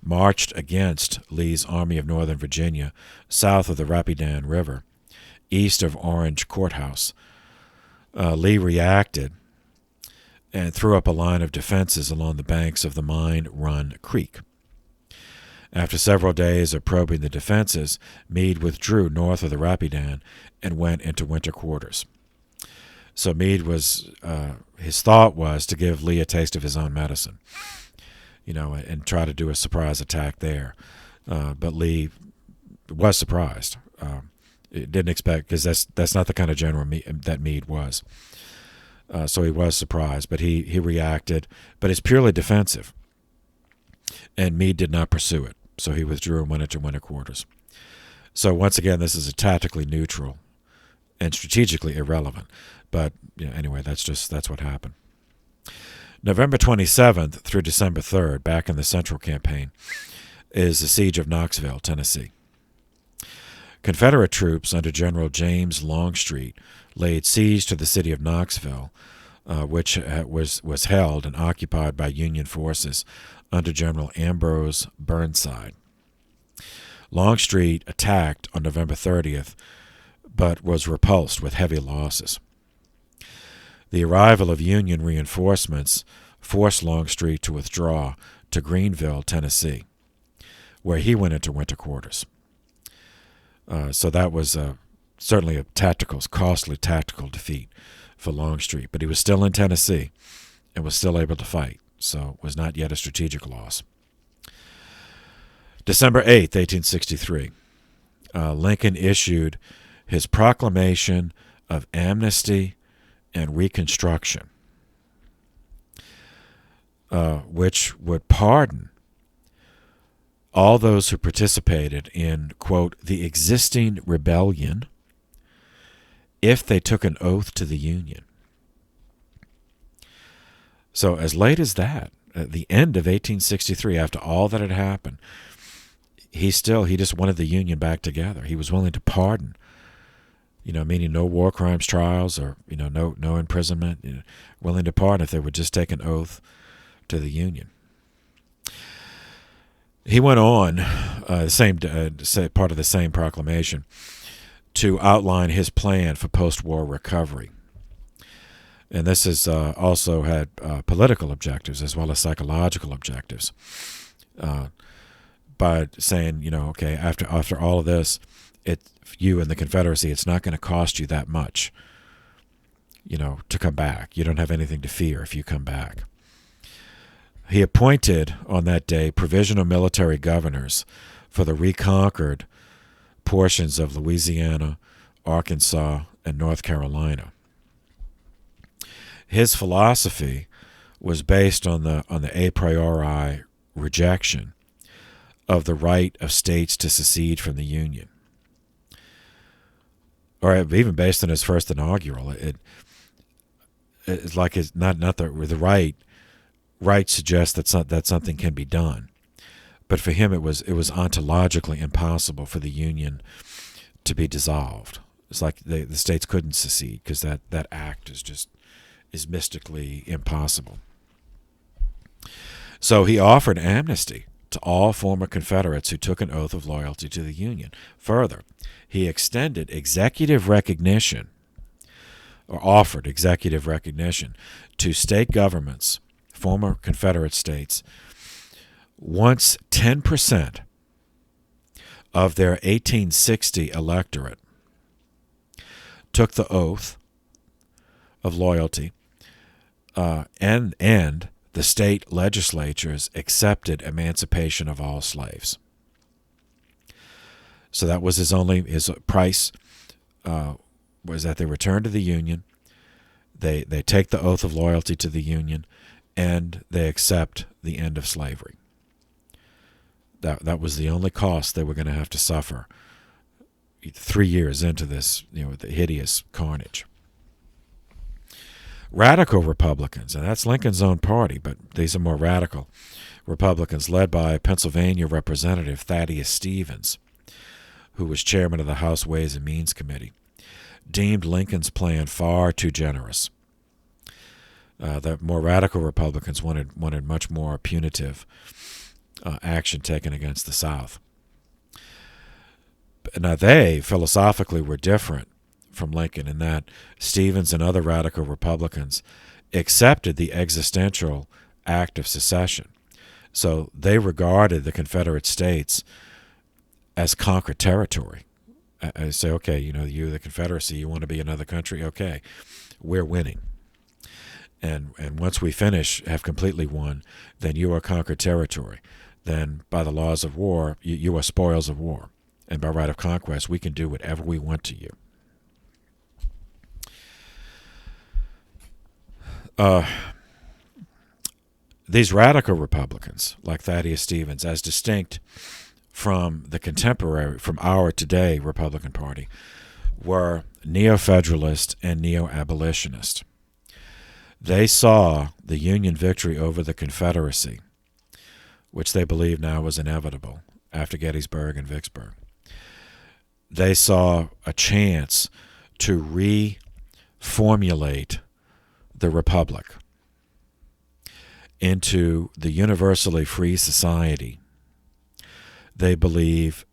marched against Lee's Army of Northern Virginia south of the Rapidan River, east of Orange Courthouse. Lee reacted and threw up a line of defenses along the banks of the Mine Run Creek. After several days of probing the defenses, Meade withdrew north of the Rapidan and went into winter quarters. So Meade his thought was to give Lee a taste of his own medicine, and try to do a surprise attack there. But Lee was surprised. It didn't expect, because that's not the kind of general that Meade was. So he was surprised, but he reacted. But it's purely defensive. And Meade did not pursue it, so he withdrew and went into winter quarters. So once again, this is a tactically neutral and strategically irrelevant. But anyway, that's what happened. November 27th through December 3rd, back in the Central Campaign, is the Siege of Knoxville, Tennessee. Confederate troops under General James Longstreet laid siege to the city of Knoxville, which was held and occupied by Union forces under General Ambrose Burnside. Longstreet attacked on November 30th, but was repulsed with heavy losses. The arrival of Union reinforcements forced Longstreet to withdraw to Greenville, Tennessee, where he went into winter quarters. So that was certainly a costly tactical defeat for Longstreet, but he was still in Tennessee and was still able to fight, so it was not yet a strategic loss. December 8th, 1863, Lincoln issued his Proclamation of Amnesty and Reconstruction, which would pardon all those who participated in, quote, the existing rebellion if they took an oath to the Union. So as late as that, at the end of 1863, after all that had happened, he just wanted the Union back together. He was willing to pardon, meaning no war crimes trials or, no imprisonment, willing to pardon if they would just take an oath to the Union. He went on, part of the same proclamation, to outline his plan for post-war recovery. And this has also had political objectives as well as psychological objectives. By saying, okay, after all of this, you and the Confederacy, it's not going to cost you that much, to come back. You don't have anything to fear if you come back. He appointed on that day provisional military governors for the reconquered portions of Louisiana, Arkansas, and North Carolina. His philosophy was based on the a priori rejection of the right of states to secede from the Union, or even based on his first inaugural. It's like it's not the right suggests that something can be done, but for him it was ontologically impossible for the Union to be dissolved. It's like the states couldn't secede because that act is mystically impossible. So he offered amnesty to all former Confederates who took an oath of loyalty to the Union. Further, he extended executive recognition, or offered executive recognition, to state governments, former Confederate states, once 10% of their 1860 electorate took the oath of loyalty, and the state legislatures accepted emancipation of all slaves. So that was his price, was that they return to the Union, they take the oath of loyalty to the Union, and they accept the end of slavery. That was the only cost they were going to have to suffer 3 years into this, the hideous carnage. Radical Republicans, and that's Lincoln's own party, but these are more radical Republicans led by Pennsylvania Representative Thaddeus Stevens, who was chairman of the House Ways and Means Committee, deemed Lincoln's plan far too generous. The more radical Republicans wanted much more punitive action taken against the South. Now they philosophically were different from Lincoln in that Stevens and other radical Republicans accepted the existential act of secession. So they regarded the Confederate States as conquered territory. I say, okay, you, the Confederacy, you want to be another country? Okay, we're winning. And once we have completely won, then you are conquered territory. Then by the laws of war, you are spoils of war. And by right of conquest, we can do whatever we want to you. These radical Republicans, like Thaddeus Stevens, as distinct from the contemporary, from our today Republican Party, were neo-federalist and neo-abolitionist. They saw the Union victory over the Confederacy, which they believed now was inevitable after Gettysburg and Vicksburg. They saw a chance to reformulate the Republic into the universally free society they believe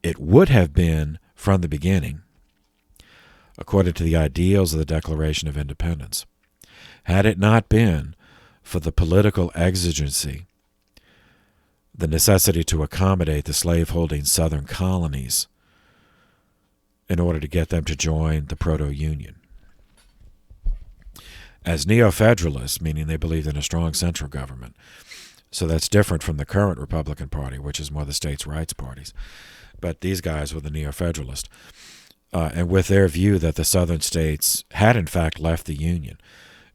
it would have been from the beginning, according to the ideals of the Declaration of Independence, had it not been for the political exigency, the necessity to accommodate the slaveholding southern colonies in order to get them to join the Proto-Union. As neo-federalists, meaning they believed in a strong central government, so that's different from the current Republican Party, which is more the states' rights parties. But these guys were the neo-federalists. And with their view that the southern states had in fact left the Union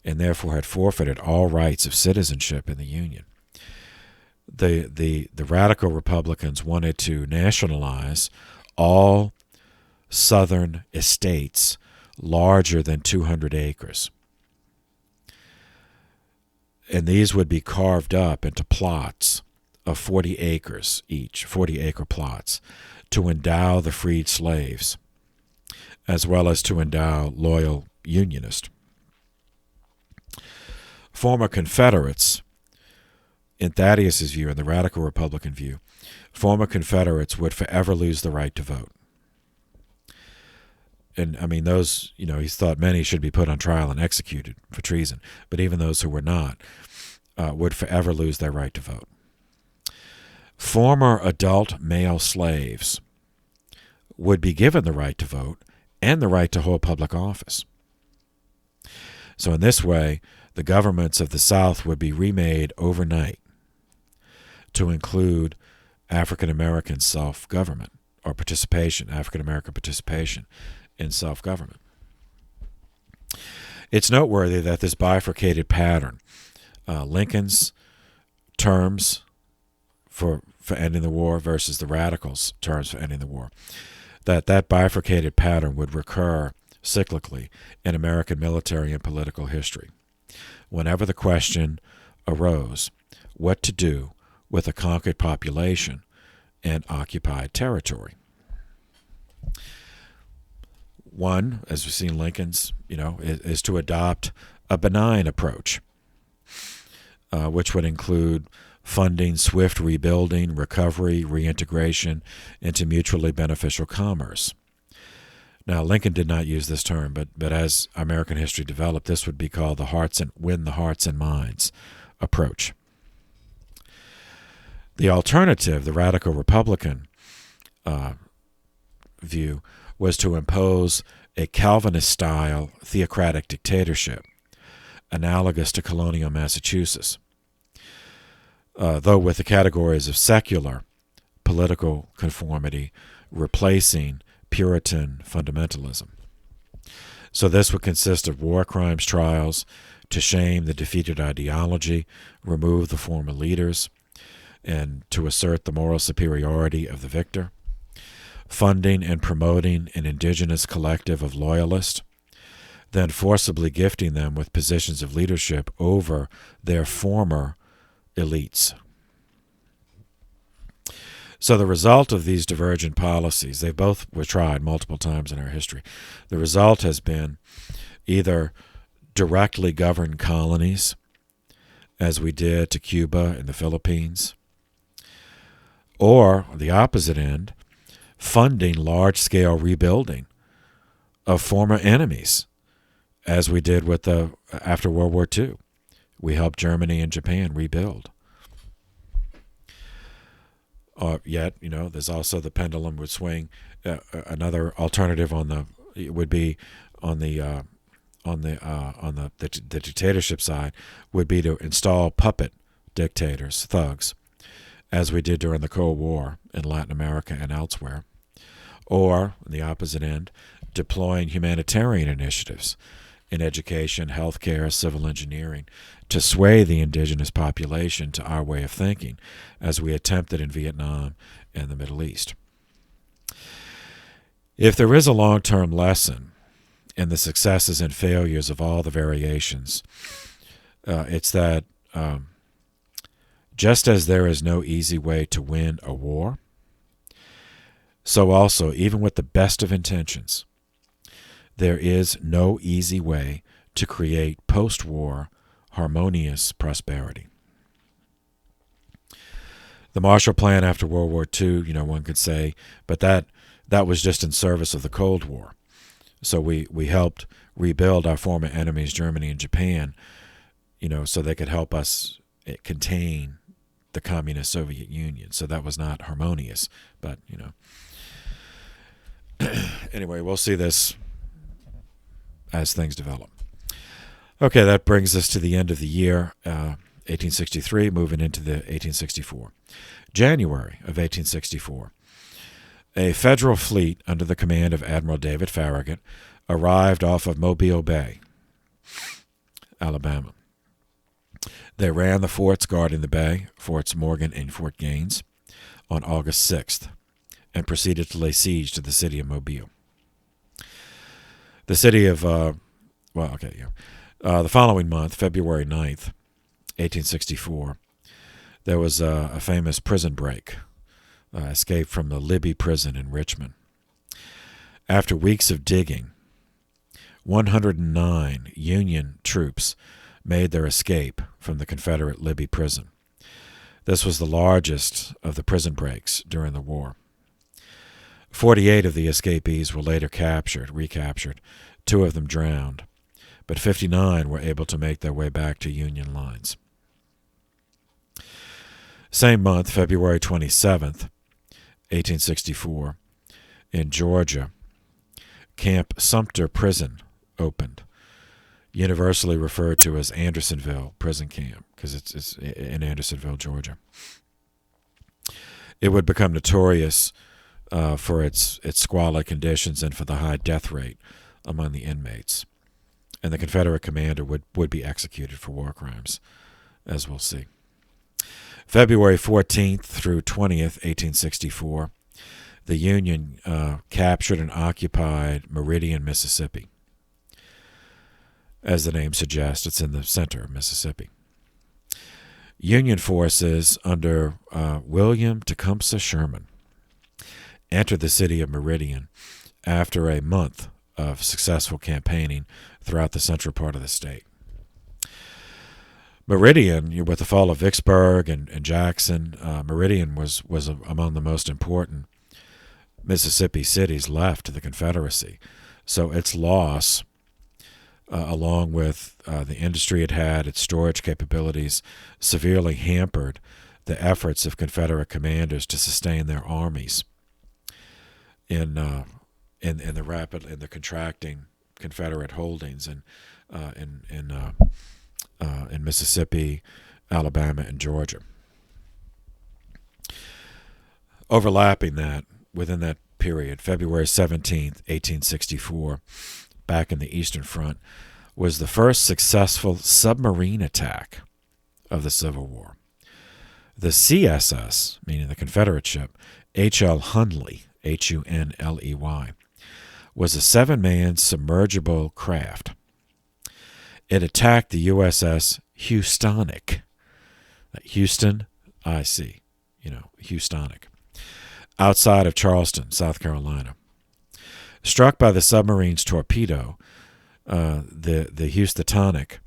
and therefore had forfeited all rights of citizenship in the Union, the radical Republicans wanted to nationalize all southern estates larger than 200 acres. And these would be carved up into plots of 40 acres each, 40-acre plots, to endow the freed slaves, as well as to endow loyal Unionists. Former Confederates, in Thaddeus's view, in the radical Republican view, former Confederates would forever lose the right to vote. And, I mean, those, he thought many should be put on trial and executed for treason, but even those who were not would forever lose their right to vote. Former adult male slaves would be given the right to vote and the right to hold public office. So in this way, the governments of the South would be remade overnight to include African American self-government or participation, African American participation in self-government. It's noteworthy that this bifurcated pattern, Lincoln's terms for ending the war versus the radicals' terms for ending the war, that bifurcated pattern would recur cyclically in American military and political history. Whenever the question arose what to do with a conquered population and occupied territory. One, as we've seen Lincoln's, is to adopt a benign approach, which would include funding swift rebuilding, recovery, reintegration into mutually beneficial commerce. Now, Lincoln did not use this term, but as American history developed, this would be called the win the hearts and minds approach. The alternative, the radical Republican view, was to impose a Calvinist-style theocratic dictatorship, analogous to colonial Massachusetts, though with the categories of secular political conformity replacing Puritan fundamentalism. So this would consist of war crimes trials to shame the defeated ideology, remove the former leaders, and to assert the moral superiority of the victor, funding and promoting an indigenous collective of loyalists, then forcibly gifting them with positions of leadership over their former elites. So the result of these divergent policies, they both were tried multiple times in our history. The result has been either directly governed colonies, as we did to Cuba and the Philippines, or the opposite end, funding large-scale rebuilding of former enemies, as we did with after World War II. We helped Germany and Japan rebuild. Yet, there's also the pendulum would swing. Another alternative would be on the dictatorship side would be to install puppet dictators, thugs, as we did during the Cold War in Latin America and elsewhere. Or, on the opposite end, deploying humanitarian initiatives, in education, healthcare, civil engineering, to sway the indigenous population to our way of thinking, as we attempted in Vietnam and the Middle East. If there is a long-term lesson in the successes and failures of all the variations, it's that just as there is no easy way to win a war, so also, even with the best of intentions, there is no easy way to create post-war harmonious prosperity. The Marshall Plan after World War II, one could say, but that was just in service of the Cold War. So we helped rebuild our former enemies, Germany and Japan, so they could help us contain the communist Soviet Union. So that was not harmonious, but, Anyway, we'll see this as things develop. Okay, that brings us to the end of the year, 1863, moving into the 1864. January of 1864. A federal fleet under the command of Admiral David Farragut arrived off of Mobile Bay, Alabama. They ran the forts guarding the bay, Forts Morgan and Fort Gaines, on August 6th, and proceeded to lay siege to the city of Mobile. The city of, the following month, February 9th, 1864, there was a famous prison break, escape from the Libby prison in Richmond. After weeks of digging, 109 Union troops made their escape from the Confederate Libby prison. This was the largest of the prison breaks during the war. 48 of the escapees were later recaptured. 2 of them drowned, but 59 were able to make their way back to Union lines. Same month, February 27th, 1864, in Georgia, Camp Sumter Prison opened, universally referred to as Andersonville Prison Camp, because it's in Andersonville, Georgia. It would become notorious for its squalid conditions and for the high death rate among the inmates. And the Confederate commander would be executed for war crimes, as we'll see. February 14th through 20th, 1864, the Union captured and occupied Meridian, Mississippi. As the name suggests, it's in the center of Mississippi. Union forces under William Tecumseh Sherman entered the city of Meridian after a month of successful campaigning throughout the central part of the state. Meridian, with the fall of Vicksburg and Jackson, Meridian was among the most important Mississippi cities left to the Confederacy. So its loss, along with the industry it had, its storage capabilities, severely hampered the efforts of Confederate commanders to sustain their armies in the contracting Confederate holdings in Mississippi, Alabama, and Georgia. Overlapping that, within that period, February 17th, 1864, back in the Eastern Front, was the first successful submarine attack of the Civil War. The CSS, meaning the Confederate ship, H.L. Hunley, Hunley, was a 7-man submergible craft. It attacked the USS Houstonic, Houston, I.C., Houstonic, outside of Charleston, South Carolina. Struck by the submarine's torpedo, the Houstonic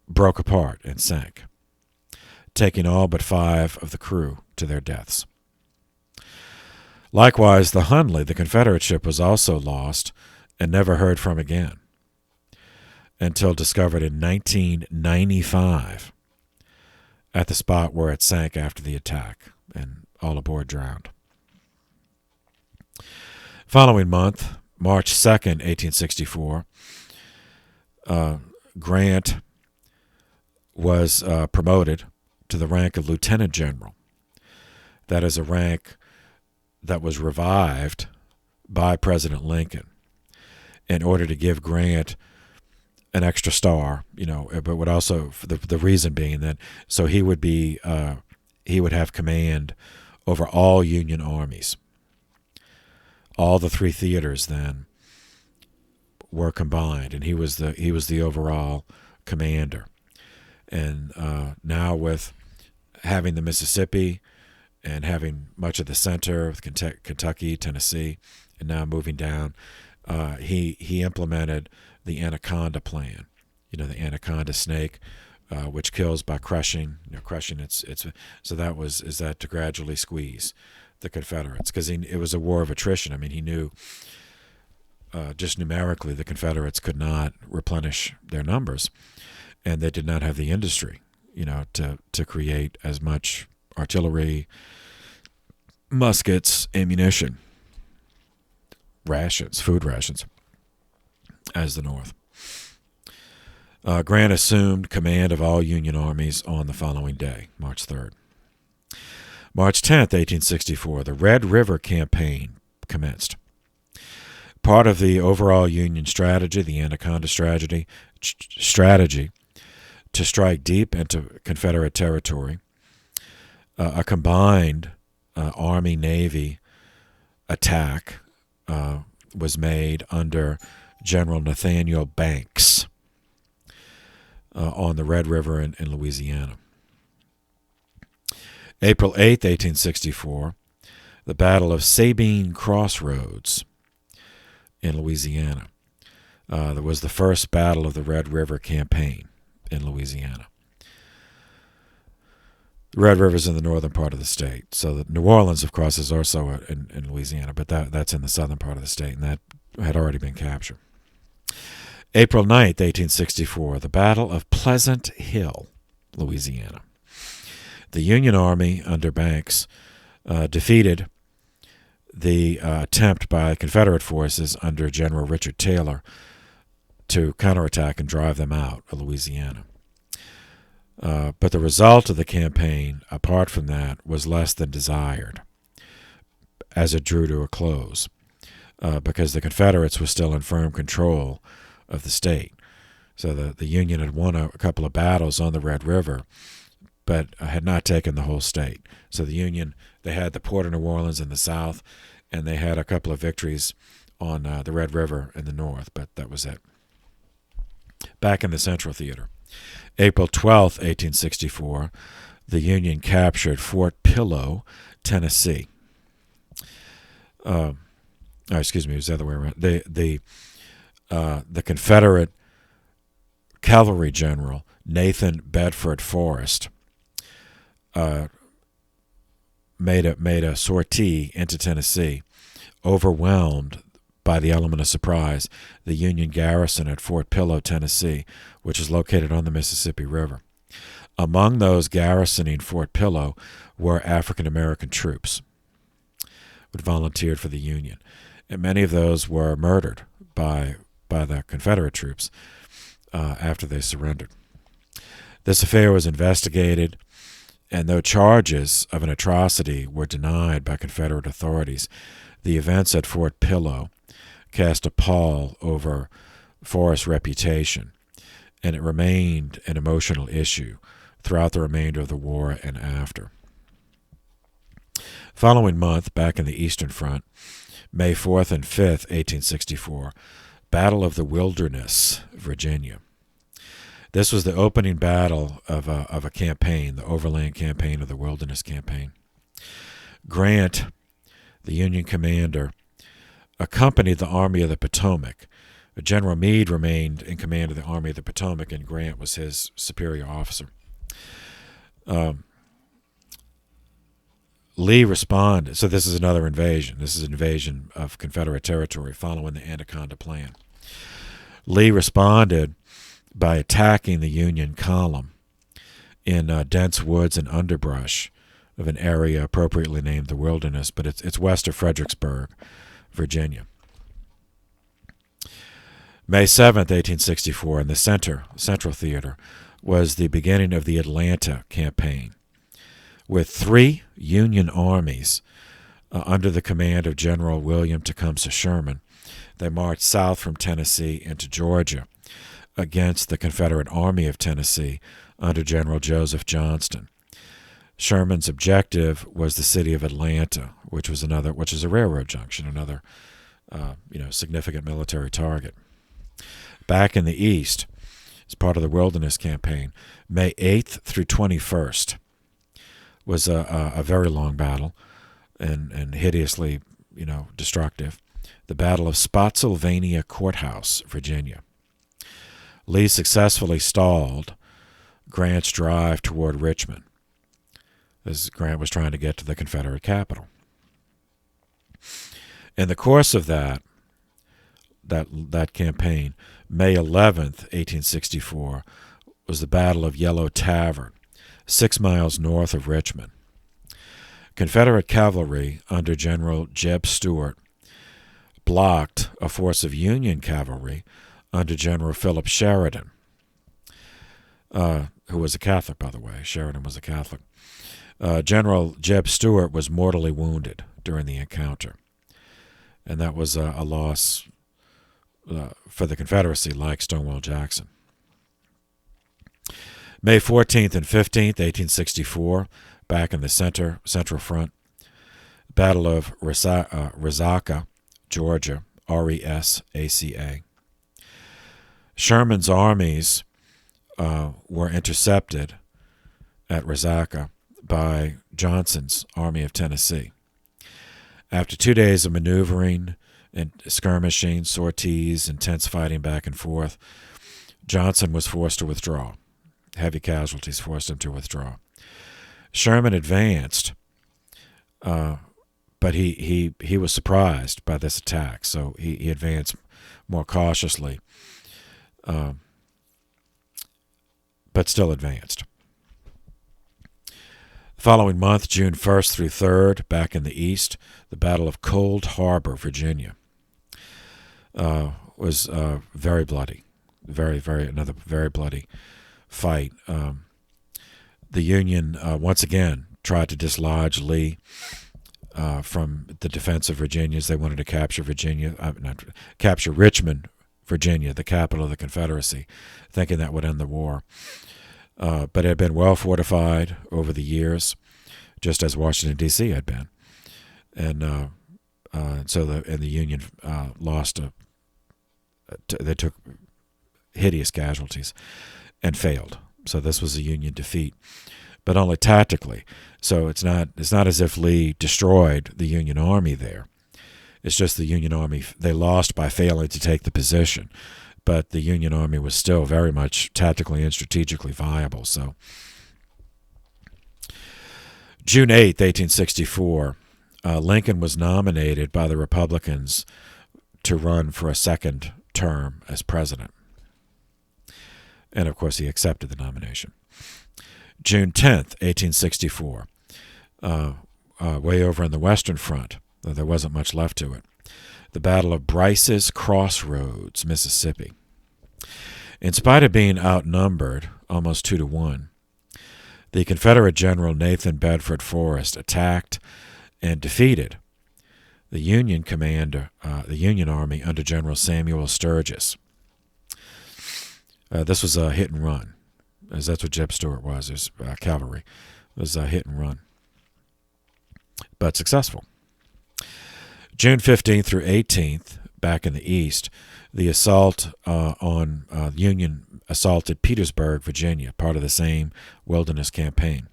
broke apart and sank, taking all but 5 of the crew to their deaths. Likewise, the Hunley, the Confederate ship, was also lost and never heard from again until discovered in 1995 at the spot where it sank after the attack, and all aboard drowned. Following month, March 2nd, 1864, Grant was promoted to the rank of lieutenant general. That is a rank that was revived by President Lincoln in order to give Grant an extra star, but would also, the reason being that so he would have command over all Union armies. All the three theaters then were combined, and he was the overall commander. And now with having the Mississippi and having much of the center of Kentucky, Tennessee, and now moving down, he implemented the Anaconda Plan. The Anaconda snake, which kills by crushing its. So that is that to gradually squeeze the Confederates, because it was a war of attrition. I mean, he knew just numerically the Confederates could not replenish their numbers, and they did not have the industry, to create as much artillery, muskets, ammunition, food rations, as the North. Grant assumed command of all Union armies on the following day, March 3rd. March 10th, 1864, the Red River Campaign commenced. Part of the overall Union strategy, the Anaconda strategy to strike deep into Confederate territory, a combined Army-Navy attack was made under General Nathaniel Banks on the Red River in Louisiana. April 8, 1864, the Battle of Sabine Crossroads in Louisiana. There was the first battle of the Red River Campaign in Louisiana. The Red River is in the northern part of the state. So New Orleans, of course, is also in Louisiana, but that's in the southern part of the state, and that had already been captured. April 9th, 1864, the Battle of Pleasant Hill, Louisiana. The Union Army under Banks defeated the attempt by Confederate forces under General Richard Taylor to counterattack and drive them out of Louisiana. But the result of the campaign, apart from that, was less than desired as it drew to a close, because the Confederates were still in firm control of the state. So the Union had won a couple of battles on the Red River, but had not taken the whole state. So the Union, they had the port of New Orleans in the south, and they had a couple of victories on the Red River in the north, but that was it. Back in the Central Theater, April 12th, 1864, the Union captured Fort Pillow, Tennessee. Excuse me, it was the other way around. The Confederate cavalry general, Nathan Bedford Forrest, made a sortie into Tennessee, overwhelmed by the element of surprise the Union garrison at Fort Pillow, Tennessee, which is located on the Mississippi River. Among those garrisoning Fort Pillow were African-American troops who had volunteered for the Union, and many of those were murdered by the Confederate troops after they surrendered. This affair was investigated, and though charges of an atrocity were denied by Confederate authorities, the events at Fort Pillow cast a pall over Forrest's reputation, and it remained an emotional issue throughout the remainder of the war and after. Following month, back in the Eastern Front, May 4th and 5th, 1864, Battle of the Wilderness, Virginia. This was the opening battle of a campaign, the Overland Campaign or the Wilderness Campaign. Grant, the Union commander, accompanied the Army of the Potomac. General Meade remained in command of the Army of the Potomac, and Grant was his superior officer. Lee responded. So this is another invasion. This is an invasion of Confederate territory following the Anaconda Plan. Lee responded by attacking the Union column in dense woods and underbrush of an area appropriately named the Wilderness, but it's west of Fredericksburg, Virginia. May 7th, 1864, in the Central Theater, was the beginning of the Atlanta Campaign, with 3 Union armies under the command of General William Tecumseh Sherman. they marched south from Tennessee into Georgia against the Confederate Army of Tennessee under General Joseph Johnston. Sherman's objective was the city of Atlanta, which is a railroad junction, another significant military target. Back in the East, as part of the Wilderness Campaign, May 8th through 21st was a very long battle and hideously, destructive. The Battle of Spotsylvania Courthouse, Virginia. Lee successfully stalled Grant's drive toward Richmond, as Grant was trying to get to the Confederate capital. In the course of that campaign, May 11th, 1864, was the Battle of Yellow Tavern, 6 miles north of Richmond. Confederate cavalry under General Jeb Stuart blocked a force of Union cavalry under General Philip Sheridan, who was a Catholic, by the way. Sheridan was a Catholic. General Jeb Stuart was mortally wounded during the encounter, and that was a loss for the Confederacy, like Stonewall Jackson. May 14th and 15th, 1864, back in the Central Front, Battle of Resaca, Georgia, Resaca. Sherman's armies were intercepted at Resaca by Johnson's Army of Tennessee. After 2 days of maneuvering and skirmishing, sorties, intense fighting back and forth, Johnson was forced to withdraw. Heavy casualties forced him to withdraw. Sherman advanced, but he was surprised by this attack, so he advanced more cautiously, but still advanced. The following month, June 1st through 3rd, back in the East, the Battle of Cold Harbor, Virginia, was very bloody, another very bloody fight. The Union once again tried to dislodge Lee from the defense of Virginia, as they wanted to capture capture Richmond, Virginia, the capital of the Confederacy, thinking that would end the war. But it had been well fortified over the years, just as Washington, D.C. had been. And so the Union lost they took hideous casualties and failed. So this was a Union defeat, but only tactically. So it's not as if Lee destroyed the Union Army there. It's just the Union Army, they lost by failing to take the position. But the Union Army was still very much tactically and strategically viable. So June 8th, 1864, Lincoln was nominated by the Republicans to run for a second term as president. And, of course, he accepted the nomination. June 10th, 1864, way over on the Western Front, though there wasn't much left to it, the Battle of Bryce's Crossroads, Mississippi. In spite of being outnumbered almost 2-1, the Confederate General Nathan Bedford Forrest attacked and defeated the Union Army under General Samuel Sturgis. This was a hit and run, as that's what Jeb Stuart was. It was cavalry. It was a hit and run, but successful. June 15th through 18th, back in the East, the assault on Union assaulted Pittsburgh, Virginia, part of the same Wilderness Campaign.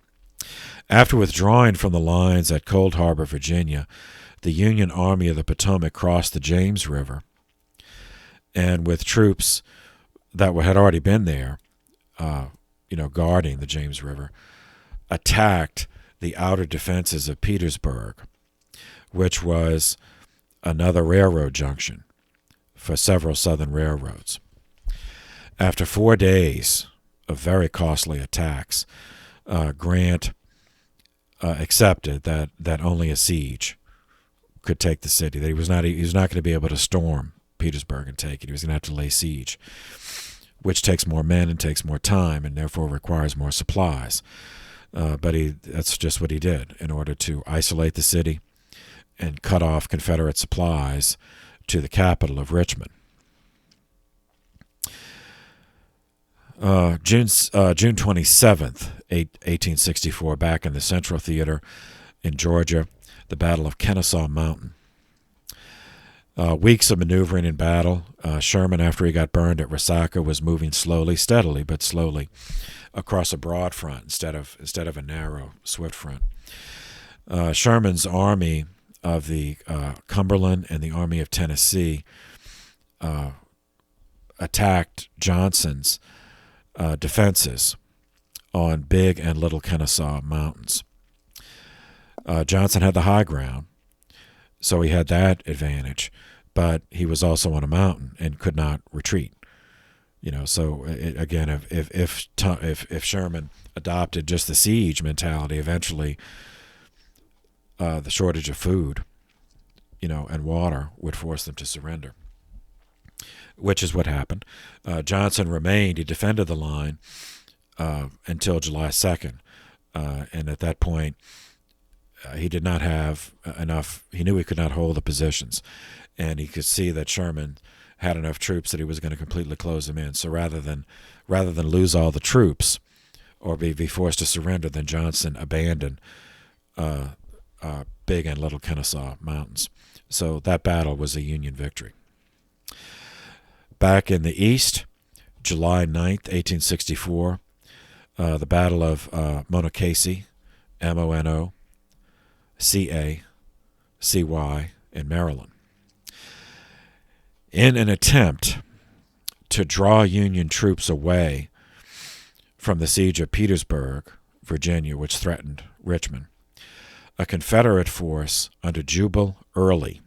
After withdrawing from the lines at Cold Harbor, Virginia, the Union Army of the Potomac crossed the James River, and with troops that had already been there, guarding the James River, attacked the outer defenses of Pittsburgh, which was another railroad junction for several southern railroads. After 4 days of very costly attacks, Grant accepted that only a siege could take the city. That he was not going to be able to storm Pittsburgh and take it. He was going to have to lay siege, which takes more men and takes more time and therefore requires more supplies. But that's just what he did in order to isolate the city and cut off Confederate supplies to the capital of Richmond. June 27th, 1864, back in the Central Theater in Georgia, the Battle of Kennesaw Mountain. Weeks of maneuvering in battle. Sherman, after he got burned at Resaca, was moving steadily, but slowly, across a broad front instead of a narrow, swift front. Sherman's army of the Cumberland and the Army of Tennessee attacked Johnson's defenses on Big and Little Kennesaw Mountains. Johnson had the high ground, so he had that advantage, but he was also on a mountain and could not retreat. So again, if Sherman adopted just the siege mentality, eventually the shortage of food, and water would force them to surrender, which is what happened. Johnson remained. He defended the line until July 2nd, and at that point, he did not have enough. He knew he could not hold the positions, and he could see that Sherman had enough troops that he was going to completely close them in. So rather than lose all the troops or be forced to surrender, then Johnson abandoned Big and Little Kennesaw Mountains. So that battle was a Union victory. Back in the East, July 9th, 1864, the Battle of Monocacy, Monocacy, in Maryland. In an attempt to draw Union troops away from the siege of Pittsburgh, Virginia, which threatened Richmond, a Confederate force under Jubal Early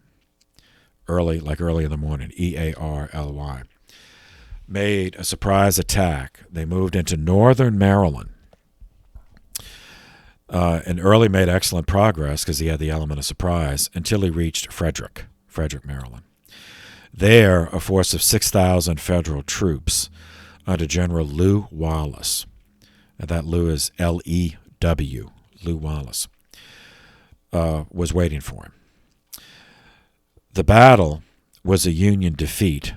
like early in the morning, Early, made a surprise attack. They moved into northern Maryland. And Early made excellent progress because he had the element of surprise until he reached Frederick, Maryland. There, a force of 6,000 Federal troops under General Lew Wallace, and that Lew is L-E-W, Lew Wallace, was waiting for him. The battle was a Union defeat.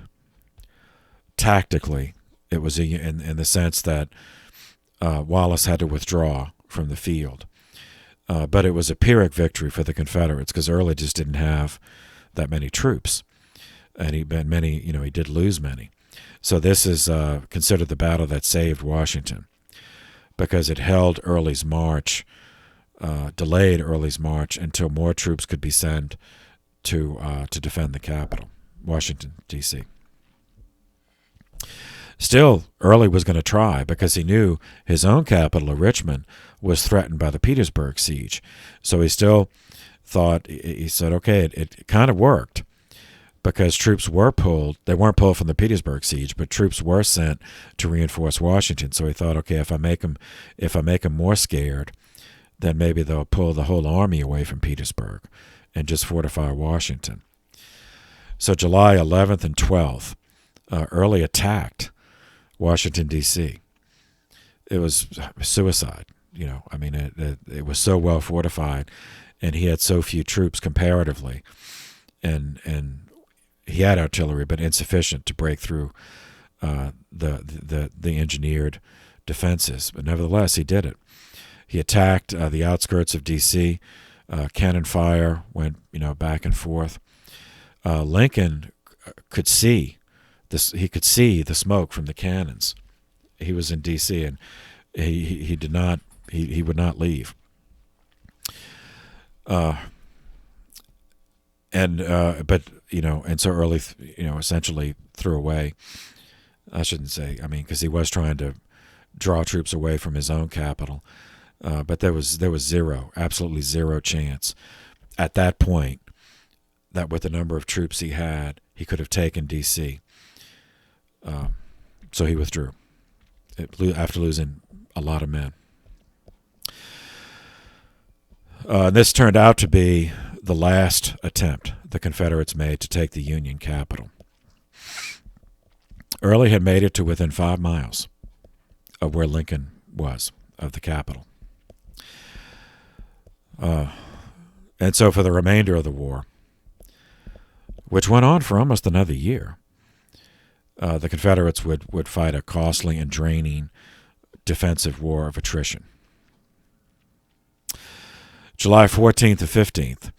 Tactically, it was in the sense that Wallace had to withdraw from the field. But it was a Pyrrhic victory for the Confederates because Early just didn't have that many troops. And he did lose many. So this is considered the battle that saved Washington because it held Early's march, delayed Early's march until more troops could be sent to defend the capital, Washington, D.C. Still, Early was going to try because he knew his own capital of Richmond was threatened by the Petersburg siege. So he still thought, he said, okay, it kind of worked because troops were pulled. They weren't pulled from the Petersburg siege, but troops were sent to reinforce Washington. So he thought, okay, if I make them more scared, then maybe they'll pull the whole army away from Petersburg and just fortify Washington. So July 11th and 12th, Early attacked Washington, D.C. It was suicide. It was so well fortified, and he had so few troops comparatively, and he had artillery, but insufficient to break through the engineered defenses. But nevertheless, he did it. He attacked the outskirts of D.C. Cannon fire went back and forth. Lincoln could see this. He could see the smoke from the cannons. He was in D.C. and he did not. He would not leave. And so Early, essentially threw away. I shouldn't say. Because he was trying to draw troops away from his own capital, but there was absolutely zero chance at that point that with the number of troops he had, he could have taken D.C. So he withdrew after losing a lot of men. This turned out to be the last attempt the Confederates made to take the Union capital. Early had made it to within 5 miles of where Lincoln was, of the capital. And so for the remainder of the war, which went on for almost another year. The Confederates would fight a costly and draining defensive war of attrition. July 14th to 15th,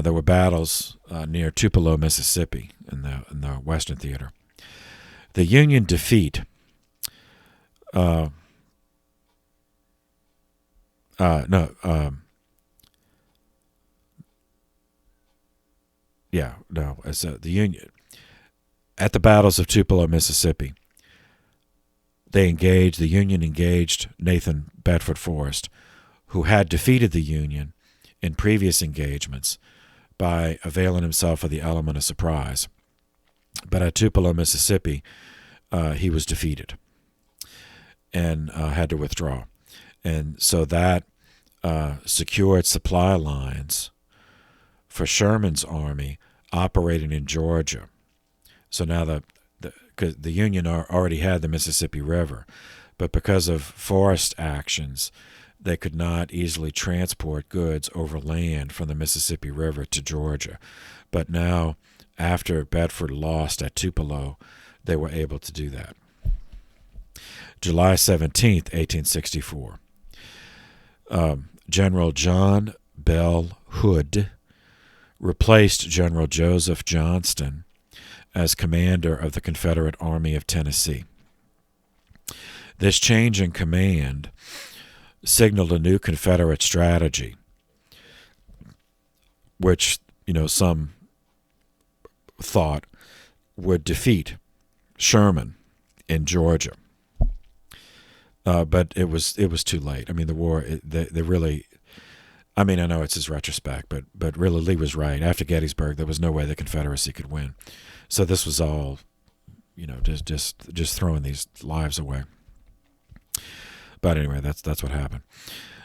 there were battles near Tupelo, Mississippi, in the Western Theater. The Union defeat the Union at the battles of Tupelo, Mississippi. The Union engaged Nathan Bedford Forrest, who had defeated the Union in previous engagements by availing himself of the element of surprise. But at Tupelo, Mississippi, he was defeated and had to withdraw. And so that secured supply lines for Sherman's army operating in Georgia. So now the Union already had the Mississippi River, but because of Forrest actions, they could not easily transport goods over land from the Mississippi River to Georgia. But now, after Bedford lost at Tupelo, they were able to do that. July 17th, 1864. General John Bell Hood replaced General Joseph Johnston as commander of the Confederate Army of Tennessee. This change in command signaled a new Confederate strategy, which, some thought would defeat Sherman in Georgia. But it was too late. I mean, the war, they really, I know it's his retrospect, but really Lee was right. After Gettysburg, there was no way the Confederacy could win. So this was all, just throwing these lives away. But anyway, that's what happened.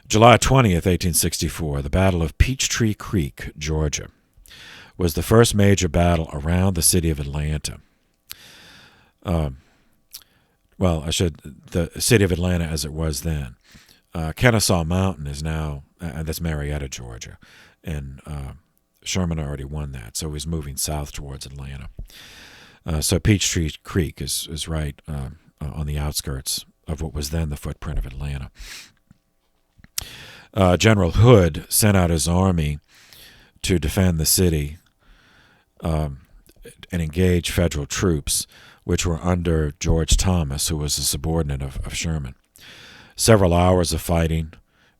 July 20th, 1864, the Battle of Peachtree Creek, Georgia, was the first major battle around the city of Atlanta. The city of Atlanta as it was then. Kennesaw Mountain is now, that's Marietta, Georgia, and Sherman already won that, so he's moving south towards Atlanta. So Peachtree Creek is right on the outskirts of what was then the footprint of Atlanta. General Hood sent out his army to defend the city and engage federal troops, which were under George Thomas, who was a subordinate of Sherman. Several hours of fighting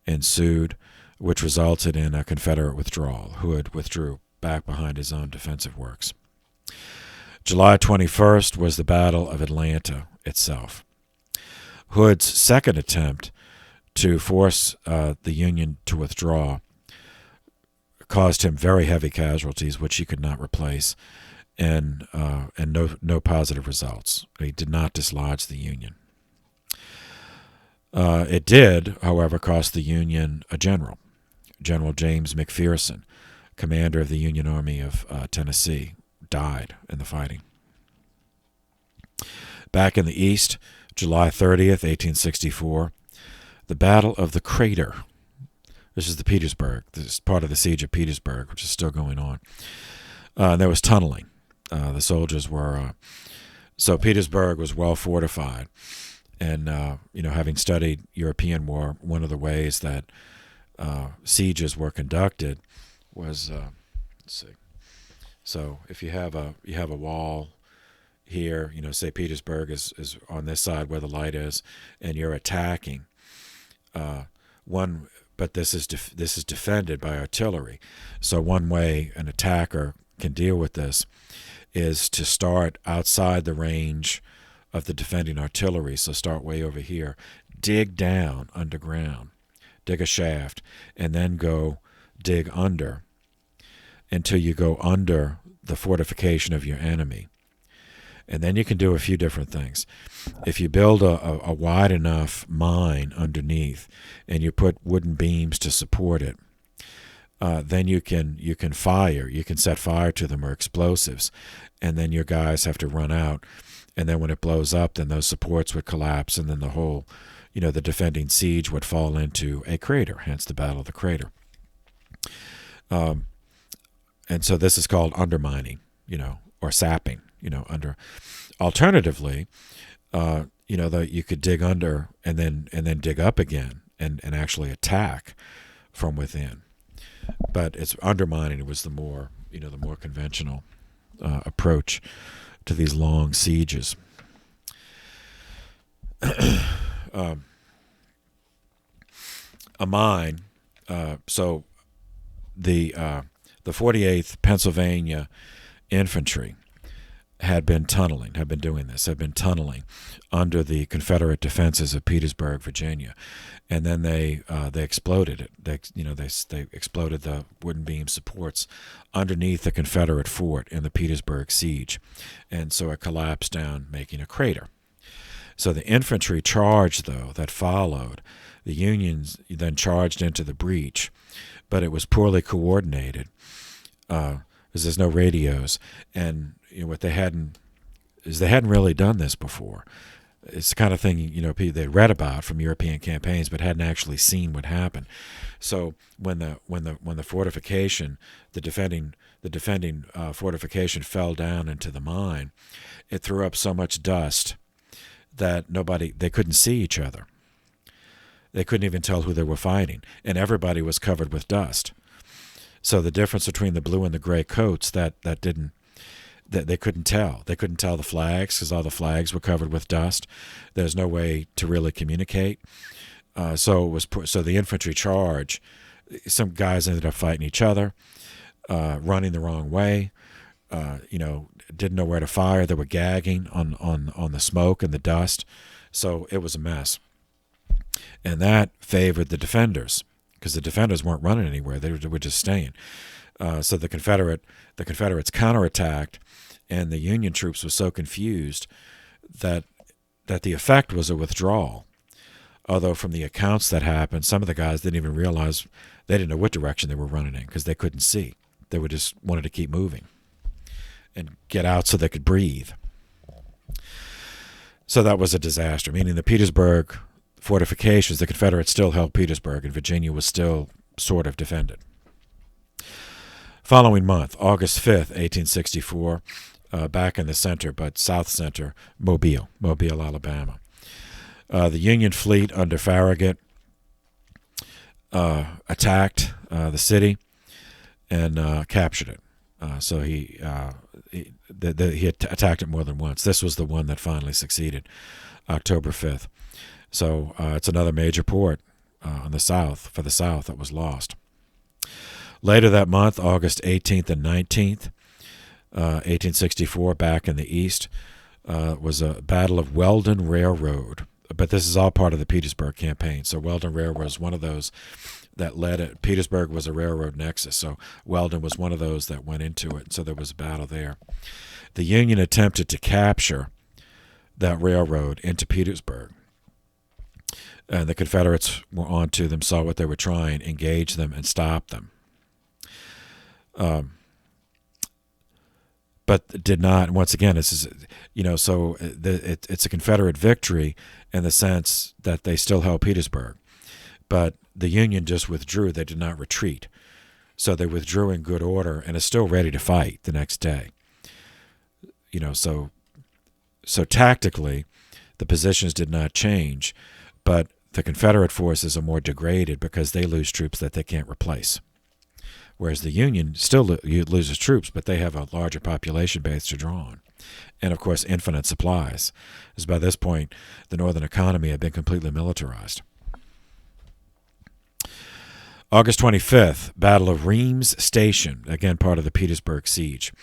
ensued, which resulted in a Confederate withdrawal. Hood withdrew back behind his own defensive works. July 21st was the Battle of Atlanta itself. Hood's second attempt to force the Union to withdraw caused him very heavy casualties, which he could not replace, and no positive results. He did not dislodge the Union. It did, however, cost the Union a general, General James McPherson, commander of the Union Army of Tennessee, died in the fighting. Back in the East, July 30th, 1864, the Battle of the Crater. This is the Petersburg. This is part of the siege of Petersburg, which is still going on. There was tunneling. The soldiers were... so Petersburg was well fortified. And, having studied European war, one of the ways that sieges were conducted was... let's see. So if you have a wall here, say Petersburg is on this side where the light is, and you're attacking, but this is defended by artillery. So one way an attacker can deal with this is to start outside the range of the defending artillery. So start way over here, dig down underground, dig a shaft, and then go dig under until you go under the fortification of your enemy. And then you can do a few different things. If you build a wide enough mine underneath and you put wooden beams to support it, then you can fire. You can set fire to them or explosives, and then your guys have to run out. And then when it blows up, then those supports would collapse, and then the whole, the defending siege would fall into a crater, hence the Battle of the Crater. And so this is called undermining. or sapping, under. Alternatively, that you could dig under and then dig up again and actually attack from within. But it's undermining. It was the more conventional approach to these long sieges. A mine. So the 48th Pennsylvania Infantry had been tunneling under the Confederate defenses of Petersburg, Virginia, and then they exploded it. They exploded the wooden beam supports underneath the Confederate fort in the Petersburg siege, and so it collapsed down, making a crater. So the infantry charge, though, that followed, the Unions then charged into the breach, but it was poorly coordinated because there's no radios, and what they hadn't really done this before. It's the kind of thing they read about from European campaigns, but hadn't actually seen what happened. So when the fortification, the defending fortification fell down into the mine, it threw up so much dust that they couldn't see each other. They couldn't even tell who they were fighting, and everybody was covered with dust. So the difference between the blue and the gray coats that they couldn't tell. They couldn't tell the flags because all the flags were covered with dust. There's no way to really communicate. So the infantry charge, some guys ended up fighting each other, running the wrong way. Didn't know where to fire. They were gagging on the smoke and the dust. So it was a mess. And that favored the defenders because the defenders weren't running anywhere. They were just staying. So the Confederates counterattacked, and the Union troops were so confused that the effect was a withdrawal. Although from the accounts that happened, some of the guys didn't even realize, they didn't know what direction they were running in because they couldn't see. They were just wanted to keep moving and get out so they could breathe. So that was a disaster, meaning the Petersburg fortifications, the Confederates still held Petersburg, and Virginia was still sort of defended. Following month, August 5th, 1864, back in the center, but south center, Mobile, Alabama. The Union fleet under Farragut attacked the city and captured it. So he attacked it more than once. This was the one that finally succeeded, October 5th. So it's another major port for the South that was lost. Later that month, August 18th and 19th, 1864, back in the East, was a Battle of Weldon Railroad. But this is all part of the Petersburg campaign. So Weldon Railroad was one of those that led it. Petersburg was a railroad nexus, so Weldon was one of those that went into it. So there was a battle there. The Union attempted to capture that railroad into Petersburg. And the Confederates were onto them, saw what they were trying, engaged them, and stopped them. But did not. Once again, it's a Confederate victory in the sense that they still held Petersburg, but the Union just withdrew. They did not retreat, so they withdrew in good order and is still ready to fight the next day. So tactically, the positions did not change, but the Confederate forces are more degraded because they lose troops that they can't replace. Whereas the Union still loses troops, but they have a larger population base to draw on. And, of course, infinite supplies, as by this point, the Northern economy had been completely militarized. August 25th, Battle of Reams Station, again part of the Petersburg siege.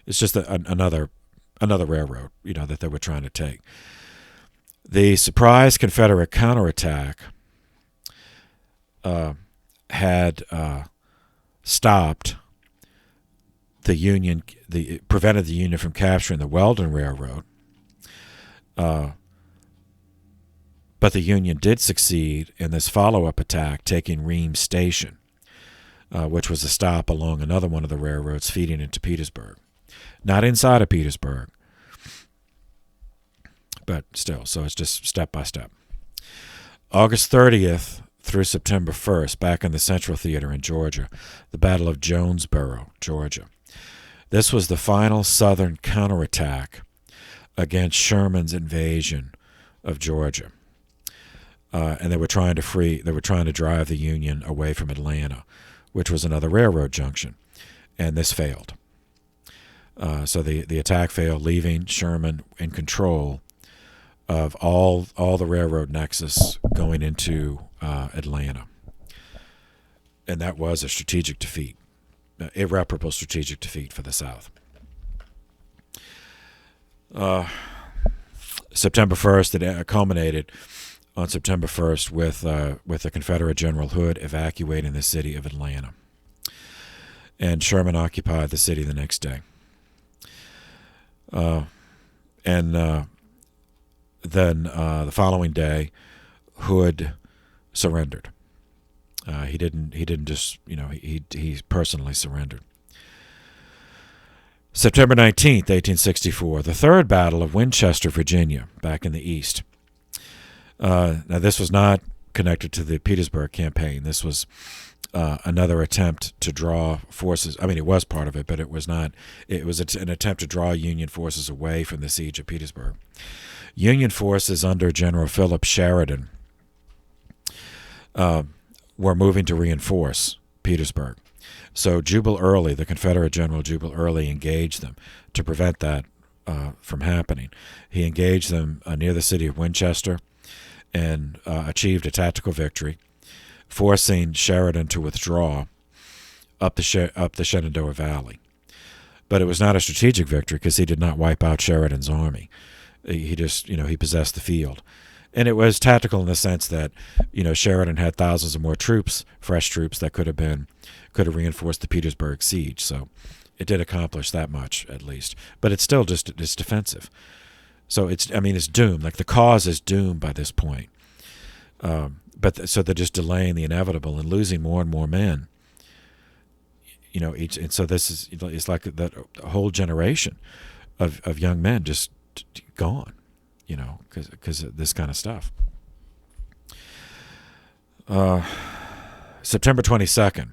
It's just another railroad, that they were trying to take. The surprise Confederate counterattack had stopped the Union, prevented the Union from capturing the Weldon Railroad. But the Union did succeed in this follow-up attack, taking Reams Station, which was a stop along another one of the railroads feeding into Petersburg. Not inside of Petersburg, but still, so it's just step by step. August 30th through September 1st, back in the Central Theater in Georgia, the Battle of Jonesboro, Georgia. This was the final Southern counterattack against Sherman's invasion of Georgia. And they were trying to drive the Union away from Atlanta, which was another railroad junction, and this failed. So the attack failed, leaving Sherman in control of all the railroad nexus going into Atlanta. And that was a strategic defeat, irreparable strategic defeat for the South. September 1st, it culminated on September 1st with the Confederate General Hood evacuating the city of Atlanta. And Sherman occupied the city the next day. Then the following day, Hood surrendered. He didn't just, he personally surrendered. September 19th, 1864, the Third Battle of Winchester, Virginia, back in the East. Now, this was not connected to the Petersburg campaign. This was another attempt to draw forces. I mean, it was part of it, but it was not. It was an attempt to draw Union forces away from the siege of Petersburg. Union forces under General Philip Sheridan were moving to reinforce Petersburg. So Jubal Early, the Confederate General Jubal Early, engaged them to prevent that from happening. He engaged them near the city of Winchester and achieved a tactical victory, forcing Sheridan to withdraw up the Shenandoah Valley. But it was not a strategic victory because he did not wipe out Sheridan's army. He just, he possessed the field. And it was tactical in the sense that, Sheridan had thousands of more troops, fresh troops that could have reinforced the Petersburg siege. So it did accomplish that much, at least. But it's still it's defensive. So it's doomed. Like, the cause is doomed by this point. So they're just delaying the inevitable and losing more and more men. And so it's like that whole generation of young men just gone, because of this kind of stuff. September 22nd,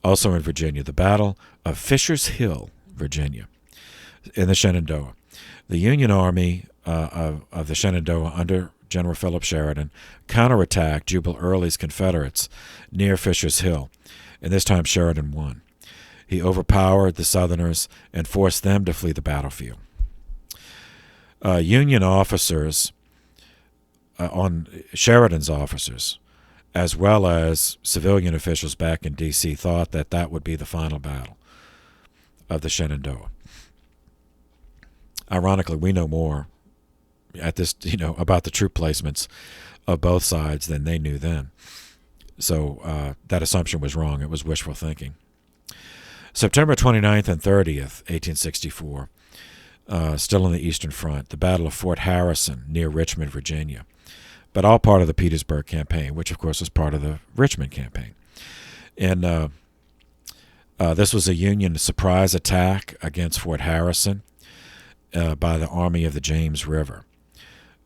also in Virginia, the Battle of Fisher's Hill, Virginia, in the Shenandoah. The Union Army of the Shenandoah under General Philip Sheridan counterattacked Jubal Early's Confederates near Fisher's Hill, and this time Sheridan won. He overpowered the Southerners and forced them to flee the battlefield. Union officers, on Sheridan's officers, as well as civilian officials back in D.C., thought that would be the final battle of the Shenandoah. Ironically, we know more at this, about the troop placements of both sides than they knew then. So that assumption was wrong. It was wishful thinking. September 29th and 30th, 1864, still on the Eastern Front, the Battle of Fort Harrison near Richmond, Virginia, but all part of the Petersburg campaign, which, of course, was part of the Richmond campaign. And this was a Union surprise attack against Fort Harrison by the Army of the James River,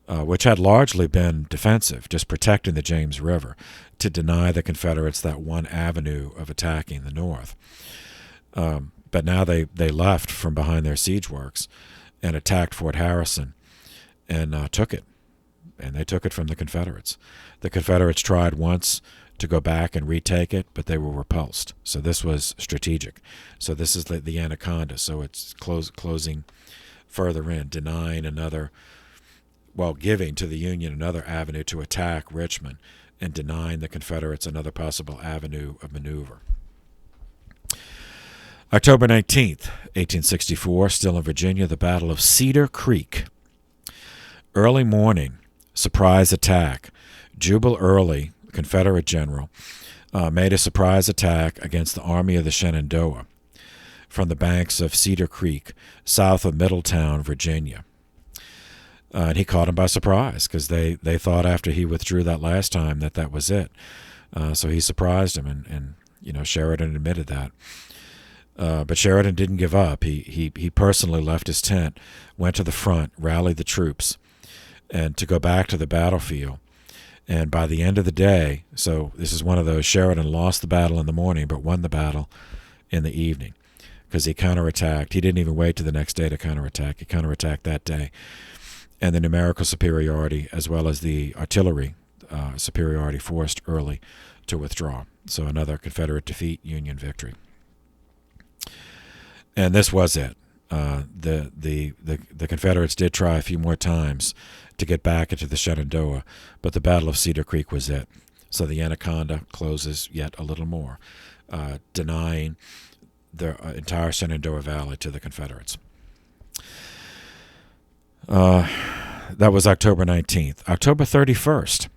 which had largely been defensive, just protecting the James River to deny the Confederates that one avenue of attacking the North. But now they left from behind their siege works and attacked Fort Harrison and took it. And they took it from the Confederates. The Confederates tried once to go back and retake it, but they were repulsed. So this was strategic. So this is the anaconda. So it's closing further in, denying giving to the Union another avenue to attack Richmond and denying the Confederates another possible avenue of maneuver. October 19th, 1864, still in Virginia, the Battle of Cedar Creek. Early morning, surprise attack. Jubal Early, Confederate general, made a surprise attack against the Army of the Shenandoah from the banks of Cedar Creek, south of Middletown, Virginia. And he caught him by surprise because they thought after he withdrew that last time that was it. So he surprised him, and Sheridan admitted that. But Sheridan didn't give up. He personally left his tent, went to the front, rallied the troops, and to go back to the battlefield. And by the end of the day, so this is one of those, Sheridan lost the battle in the morning but won the battle in the evening. because he counterattacked. He didn't even wait to the next day to counterattack. He counterattacked that day. And the numerical superiority as well as the artillery superiority forced Early to withdraw. So another Confederate defeat, Union victory. And this was it. The Confederates did try a few more times to get back into the Shenandoah, but the Battle of Cedar Creek was it. So the Anaconda closes yet a little more, denying the entire Shenandoah Valley to the Confederates. That was October 19th. October 31st,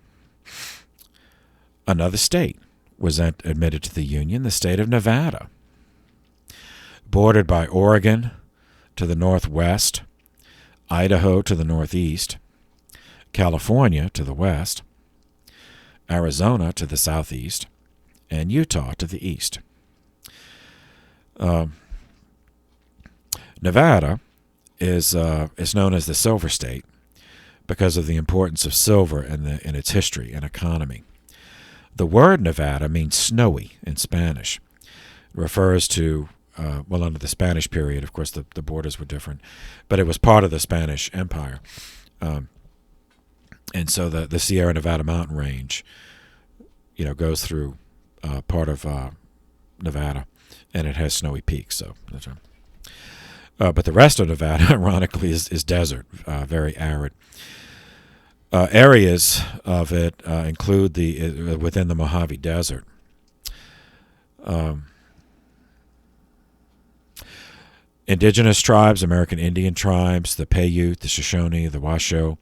another state was admitted to the Union, the state of Nevada, bordered by Oregon to the northwest, Idaho to the northeast, California to the west, Arizona to the southeast, and Utah to the east. Nevada is known as the Silver State because of the importance of silver in its history and economy. The word Nevada means snowy in Spanish. It refers to, under the Spanish period, of course, the borders were different, but it was part of the Spanish Empire. And so the Sierra Nevada mountain range, goes through part of Nevada, and it has snowy peaks. So, but the rest of Nevada, ironically, is desert, very arid. Areas of it include within the Mojave Desert. Indigenous tribes, American Indian tribes, the Paiute, the Shoshone, the Washoe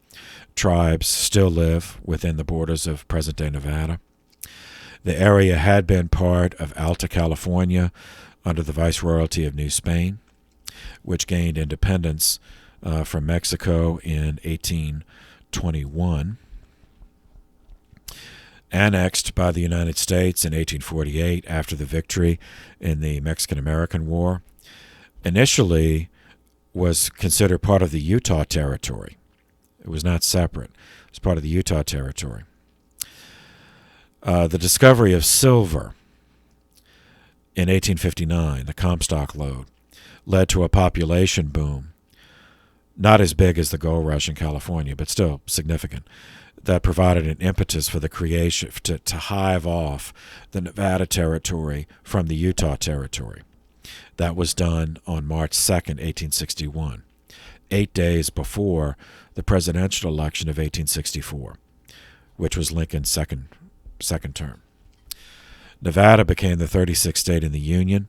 tribes still live within the borders of present-day Nevada. The area had been part of Alta California under the Viceroyalty of New Spain, which gained independence from Mexico in 1821. Annexed by the United States in 1848 after the victory in the Mexican-American War, initially was considered part of the Utah Territory. It was not separate. It was part of the Utah Territory. The discovery of silver in 1859, the Comstock lode, led to a population boom, not as big as the gold rush in California, but still significant, that provided an impetus for the creation to hive off the Nevada Territory from the Utah Territory. That was done on March 2nd, 1861, 8 days before the presidential election of 1864, which was Lincoln's second term. Nevada became the 36th state in the Union.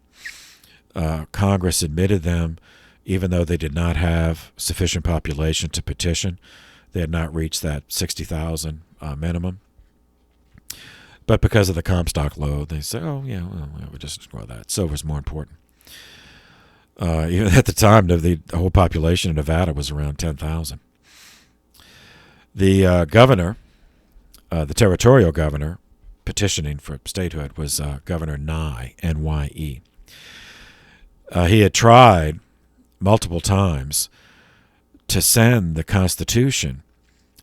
Congress admitted them, even though they did not have sufficient population to petition. They had not reached that 60,000 minimum. But because of the Comstock lode, they said, we'll just ignore that. Silver's more important. Even at the time, the whole population of Nevada was around 10,000. The governor, the territorial governor, petitioning for statehood was Governor Nye, N-Y-E. He had tried multiple times to send the Constitution,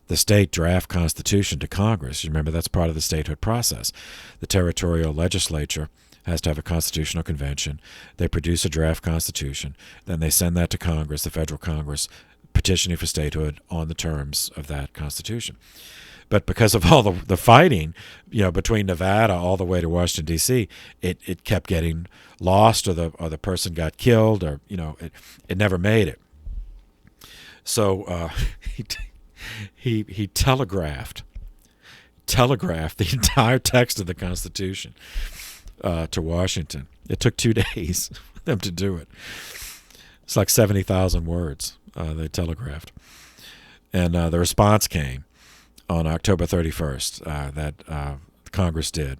the state draft Constitution, to Congress. You remember that's part of the statehood process. The territorial legislature has to have a constitutional convention. They produce a draft Constitution. Then they send that to Congress, the federal Congress, petitioning for statehood on the terms of that Constitution. But because of all the fighting, between Nevada all the way to Washington, D.C., it kept getting lost, or the person got killed, or it never made it. So he telegraphed the entire text of the Constitution to Washington. It took 2 days for them to do it. It's like 70,000 words they telegraphed. And the response came on October 31st that Congress did.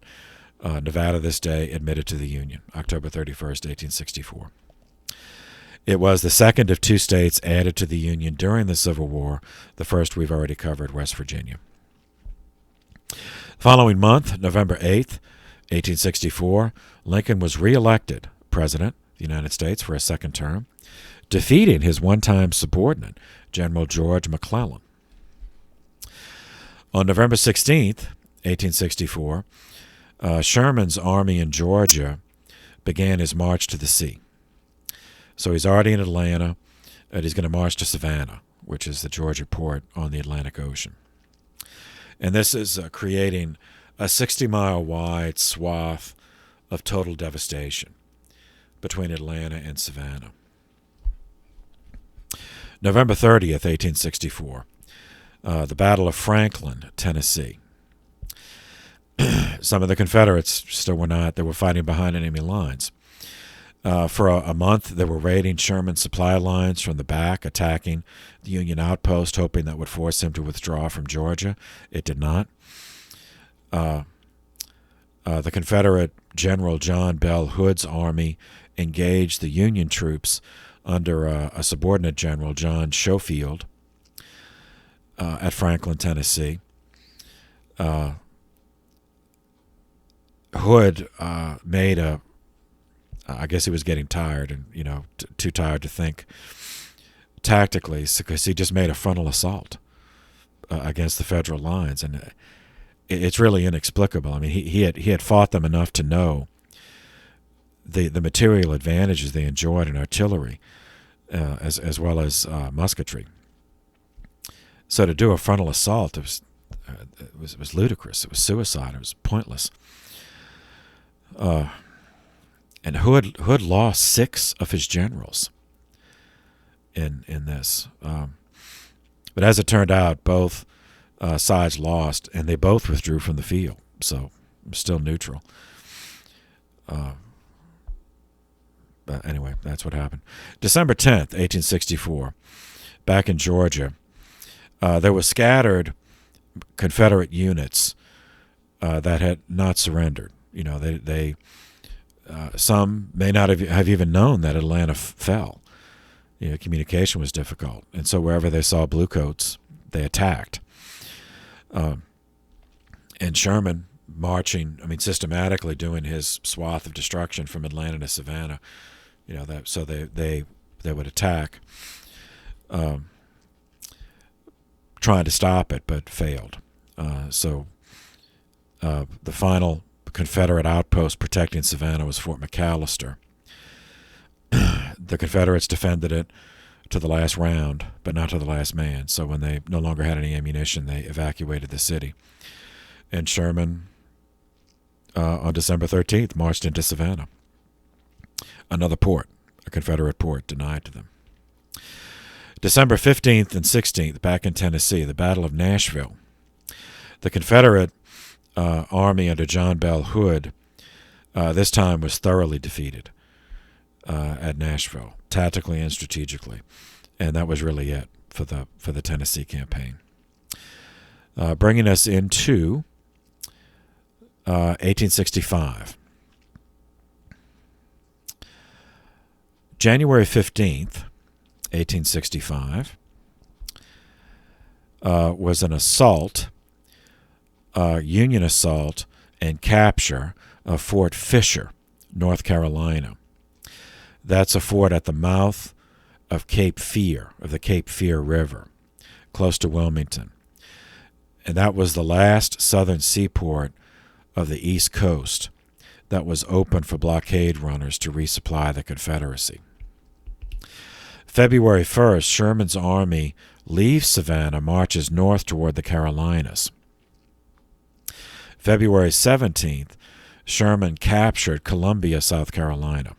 Nevada this day admitted to the Union, October 31st, 1864. It was the second of 2 states added to the Union during the Civil War. The first we've already covered, West Virginia. The following month, November 8th, 1864, Lincoln was reelected president of the United States for a second term, defeating his one-time subordinate, General George McClellan. On November 16th, 1864, Sherman's army in Georgia began his march to the sea. So he's already in Atlanta, and he's going to march to Savannah, which is the Georgia port on the Atlantic Ocean. And this is creating a 60-mile wide swath of total devastation between Atlanta and Savannah. November 30th, 1864, the Battle of Franklin, Tennessee. Some of the Confederates still were not. They were fighting behind enemy lines. For a month, they were raiding Sherman's supply lines from the back, attacking the Union outpost, hoping that would force him to withdraw from Georgia. It did not. The Confederate General John Bell Hood's army engaged the Union troops under a subordinate general, John Schofield, at Franklin, Tennessee. Hood made I guess he was getting tired and, too tired to think tactically, because he just made a frontal assault against the Federal lines. And it's really inexplicable. I mean, he had fought them enough to know the material advantages they enjoyed in artillery as well as musketry. So to do a frontal assault, it was ludicrous. It was suicide. It was pointless. And Hood lost 6 of his generals in this. But as it turned out, both sides lost, and they both withdrew from the field. So still neutral. But anyway, that's what happened. December 10th, 1864, back in Georgia, there were scattered Confederate units that had not surrendered. They some may not have even known that Atlanta fell. Communication was difficult, and so wherever they saw bluecoats, they attacked. And Sherman marching, systematically doing his swath of destruction from Atlanta to Savannah. So they would attack, trying to stop it, but failed. So the final Confederate outpost protecting Savannah was Fort McAllister. The Confederates defended it to the last round, but not to the last man. So when they no longer had any ammunition, they evacuated the city. And Sherman, on December 13th, marched into Savannah. Another port, a Confederate port, denied to them. December 15th and 16th, back in Tennessee, the Battle of Nashville. The Confederate army under John Bell Hood this time was thoroughly defeated at Nashville, tactically and strategically, and that was really it for the Tennessee campaign. Bringing us into 1865. January 15th, 1865, was an assault, Union assault and capture of Fort Fisher, North Carolina. That's a fort at the mouth of Cape Fear, of the Cape Fear River, close to Wilmington. And that was the last southern seaport of the East Coast that was open for blockade runners to resupply the Confederacy. February 1st, Sherman's army leaves Savannah, marches north toward the Carolinas. February 17th, Sherman captured Columbia, South Carolina.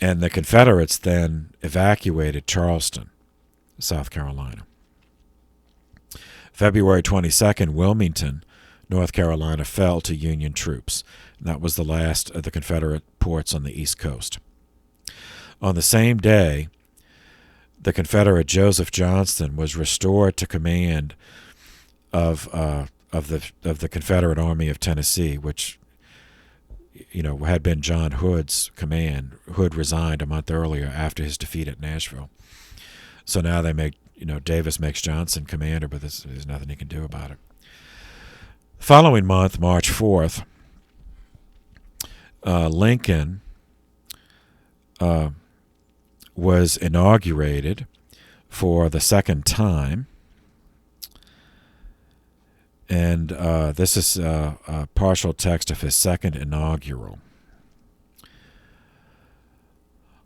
And the Confederates then evacuated Charleston, South Carolina. February 22nd, Wilmington, North Carolina, fell to Union troops. And that was the last of the Confederate ports on the East Coast. On the same day, the Confederate Joseph Johnston was restored to command of the Confederate Army of Tennessee, which had been John Hood's command. Hood resigned a month earlier after his defeat at Nashville. So now they make Davis makes Johnson commander, but there's nothing he can do about it. The following month, March 4th, Lincoln was inaugurated for the second time. And this is a partial text of his second inaugural.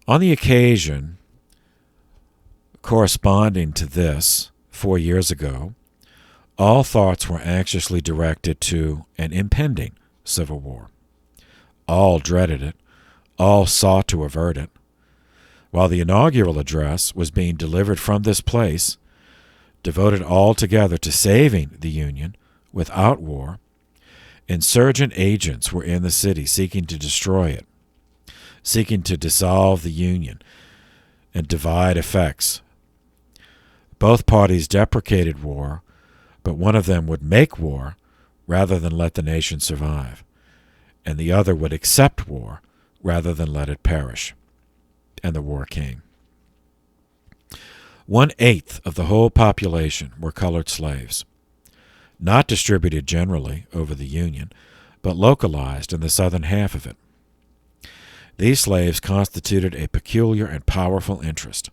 On the occasion corresponding to this, 4 years ago, all thoughts were anxiously directed to an impending civil war. All dreaded it. All sought to avert it. While the inaugural address was being delivered from this place, devoted altogether to saving the Union without war, insurgent agents were in the city seeking to destroy it, seeking to dissolve the Union and divide effects. Both parties deprecated war, but one of them would make war rather than let the nation survive, and the other would accept war rather than let it perish. And the war came. 1/8 of the whole population were colored slaves, not distributed generally over the Union, but localized in the southern half of it. These slaves constituted a peculiar and powerful interest.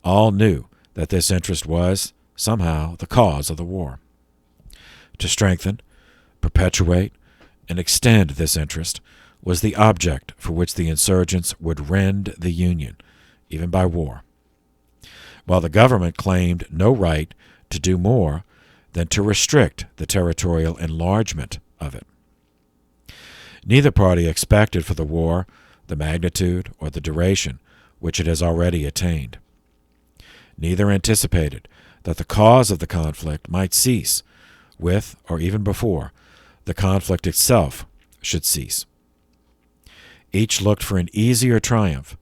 All knew that this interest was, somehow, the cause of the war. To strengthen, perpetuate, and extend this interest was the object for which the insurgents would rend the Union, even by war, while the government claimed no right to do more than to restrict the territorial enlargement of it. Neither party expected for the war the magnitude or the duration which it has already attained. Neither anticipated that the cause of the conflict might cease with, or even before, the conflict itself should cease. Each looked for an easier triumph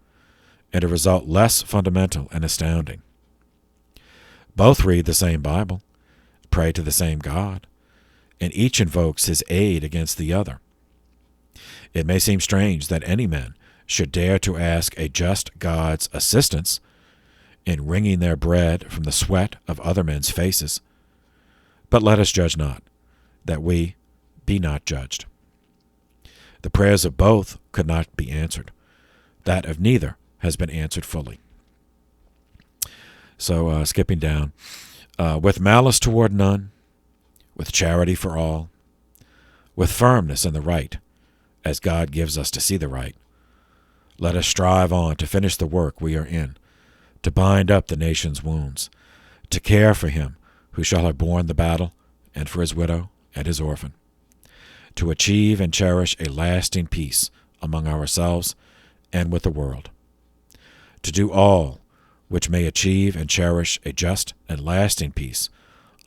and a result less fundamental and astounding. Both read the same Bible, pray to the same God, and each invokes his aid against the other. It may seem strange that any men should dare to ask a just God's assistance in wringing their bread from the sweat of other men's faces. But let us judge not, that we be not judged. The prayers of both could not be answered. That of neither has been answered fully. So, skipping down. With malice toward none, with charity for all, with firmness in the right, as God gives us to see the right, let us strive on to finish the work we are in, to bind up the nation's wounds, to care for him who shall have borne the battle, and for his widow and his orphan, to achieve and cherish a lasting peace among ourselves and with the world, to do all which may achieve and cherish a just and lasting peace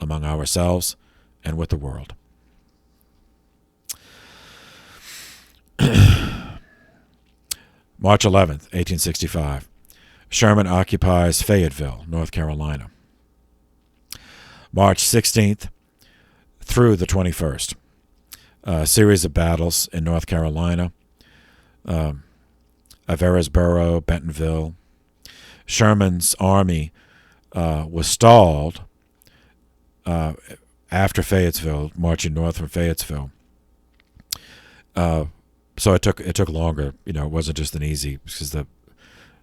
among ourselves and with the world. March 11th, 1865. Sherman occupies Fayetteville, North Carolina. March 16th through the 21st. A series of battles in North Carolina. Averisboro, Bentonville. Sherman's army was stalled after Fayetteville, marching north from Fayetteville. So it took longer. You know, it wasn't just an easy, because the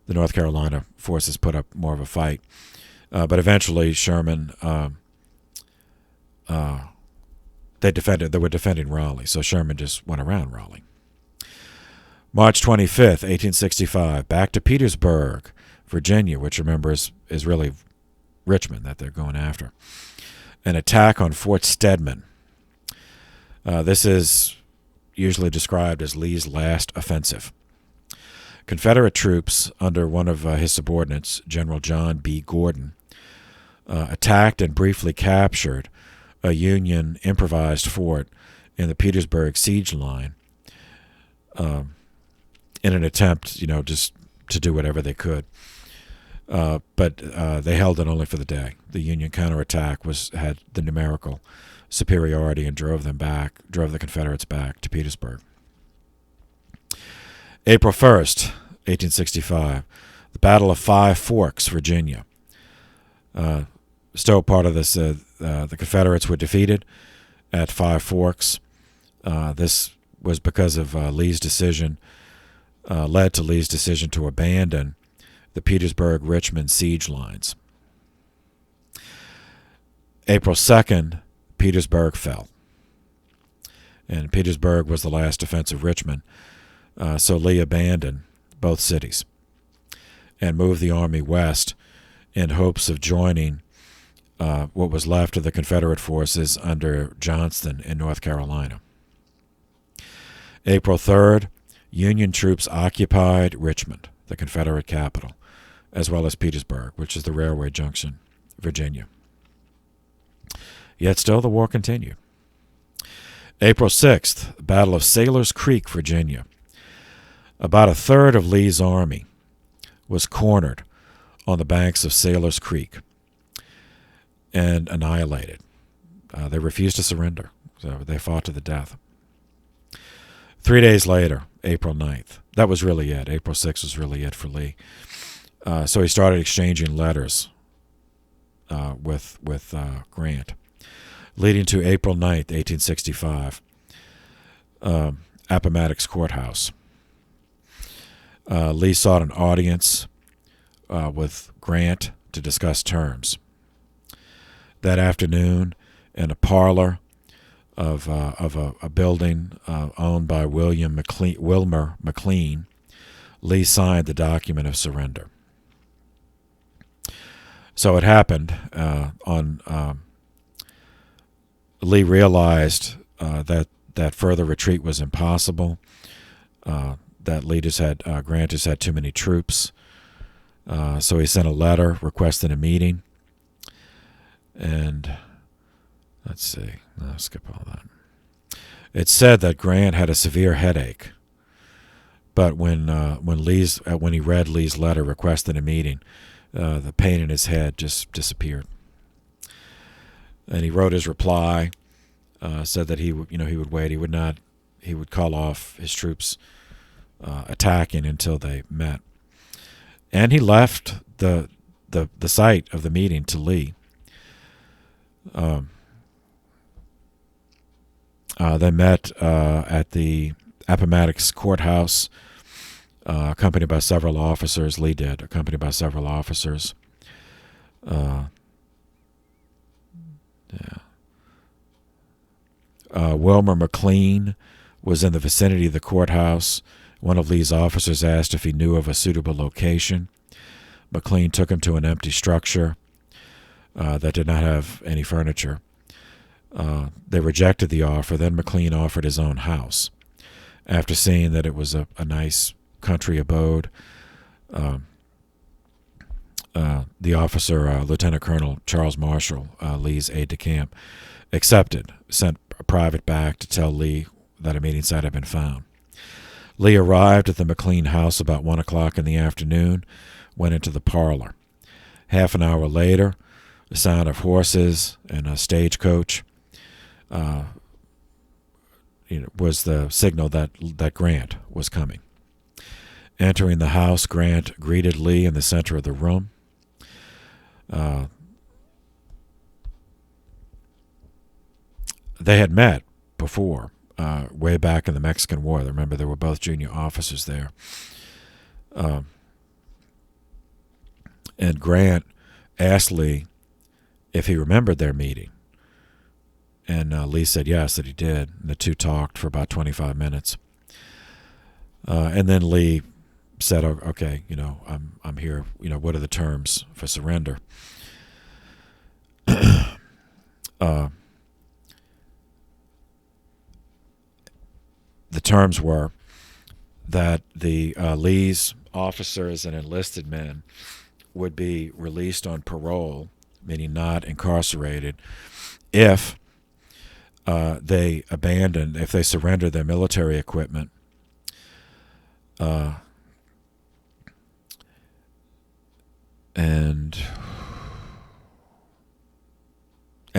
North Carolina forces put up more of a fight. But eventually Sherman, they were defending Raleigh, so Sherman just went around Raleigh. March 25th, 1865, back to Pittsburgh, Virginia, which, remember, is really Richmond that they're going after. An attack on Fort Stedman. This is usually described as Lee's last offensive. Confederate troops, under one of his subordinates, General John B. Gordon, attacked and briefly captured a Union improvised fort in the Petersburg siege line in an attempt, just to do whatever they could. But they held it only for the day. The Union counterattack had the numerical superiority and drove the Confederates back to Petersburg. April 1st, 1865, the Battle of Five Forks, Virginia. Still part of this, the Confederates were defeated at Five Forks. This was because of Lee's decision, led to Lee's decision to abandon the Petersburg-Richmond siege lines. April 2nd, Petersburg fell. And Petersburg was the last defense of Richmond, so Lee abandoned both cities. and moved the army west in hopes of joining what was left of the Confederate forces under Johnston in North Carolina. April 3rd, Union troops occupied Richmond, the Confederate capital, as well as Petersburg, which is the railway junction, Virginia. Yet still the war continued. April 6th, Battle of Sailor's Creek, Virginia. About a third of Lee's army was cornered on the banks of Sailor's Creek and annihilated. They refused to surrender, so they fought to the death. 3 days later, April 9th, that was really it. April 6th was really it for Lee. So he started exchanging letters with Grant, leading to April 9th, 1865, Appomattox Courthouse. Lee sought an audience with Grant to discuss terms. That afternoon, in a parlor of a building owned by Wilmer McLean, Lee signed the document of surrender. So it happened Lee realized that further retreat was impossible. That Grant just had too many troops. So he sent a letter requesting a meeting. And let's see, I'll skip all that. It said that Grant had a severe headache, but when he read Lee's letter requesting a meeting, the pain in his head just disappeared. And he wrote his reply, said that he would wait. He would call off his troops attacking until they met. And he left the site of the meeting to Lee. They met at the Appomattox Courthouse, accompanied by several officers. Lee did, accompanied by several officers. Wilmer McLean was in the vicinity of the courthouse. One of Lee's officers asked if he knew of a suitable location. McLean took him to an empty structure that did not have any furniture. They rejected the offer. Then McLean offered his own house. After seeing that it was a nice country abode, the officer, Lieutenant Colonel Charles Marshall, Lee's aide-de-camp, accepted, sent a private back to tell Lee that a meeting site had been found. Lee arrived at the McLean house about 1 o'clock in the afternoon, went into the parlor. Half an hour later, the sound of horses and a stagecoach was the signal that Grant was coming. Entering the house, Grant greeted Lee in the center of the room. They had met before, way back in the Mexican War. Remember, there were both junior officers there. And Grant asked Lee if he remembered their meeting. And Lee said yes, that he did. And the two talked for about 25 minutes. And then Lee said, okay, I'm here. What are the terms for surrender? The terms were that the Lee's officers and enlisted men would be released on parole, meaning not incarcerated, if they surrendered their military equipment and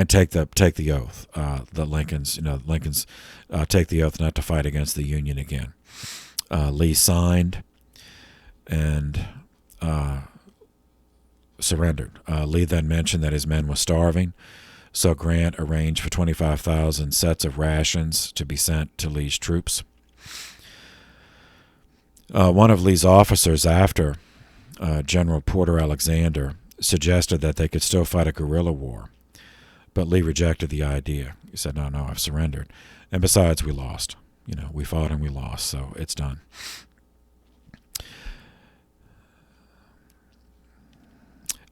take the oath. The Lincolns take the oath not to fight against the Union again. Lee signed and surrendered. Lee then mentioned that his men were starving, so Grant arranged for 25,000 sets of rations to be sent to Lee's troops. One of Lee's officers, after General Porter Alexander, suggested that they could still fight a guerrilla war, but Lee rejected the idea. He said, no, I've surrendered. And besides, we lost. We fought and we lost, so it's done.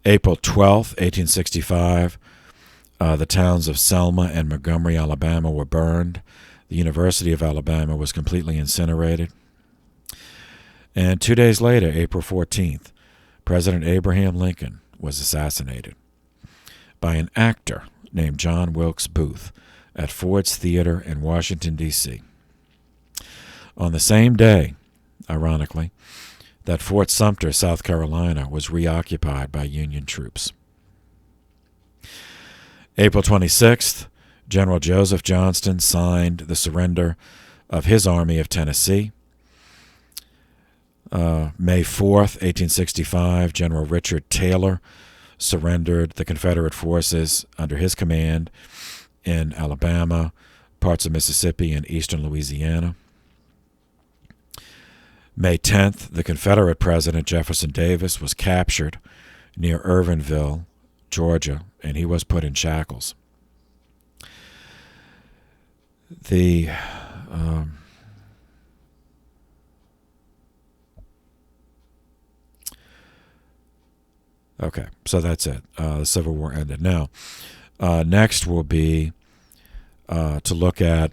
April 12th, 1865, the towns of Selma and Montgomery, Alabama were burned. The University of Alabama was completely incinerated. And 2 days later, April 14th, President Abraham Lincoln was assassinated by an actor named John Wilkes Booth at Ford's Theater in Washington, D.C. On the same day, ironically, that Fort Sumter, South Carolina, was reoccupied by Union troops. April 26th, General Joseph Johnston signed the surrender of his Army of Tennessee. May 4th, 1865, General Richard Taylor surrendered the Confederate forces under his command in Alabama, parts of Mississippi, and eastern Louisiana. May 10th, the Confederate President Jefferson Davis was captured near Irvinville, Georgia, and he was put in shackles. Okay, so that's it. The Civil War ended. Now, next will be to look at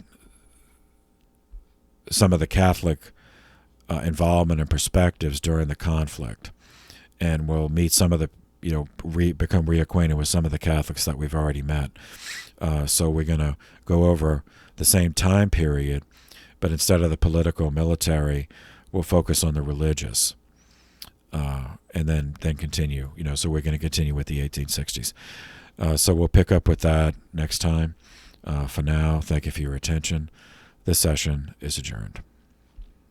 some of the Catholic involvement and perspectives during the conflict, and we'll meet some of the, become reacquainted with some of the Catholics that we've already met. So we're going to go over the same time period, but instead of the political, military, we'll focus on the religious, and then continue. So we're going to continue with the 1860s. So we'll pick up with that next time. For now, thank you for your attention. This session is adjourned.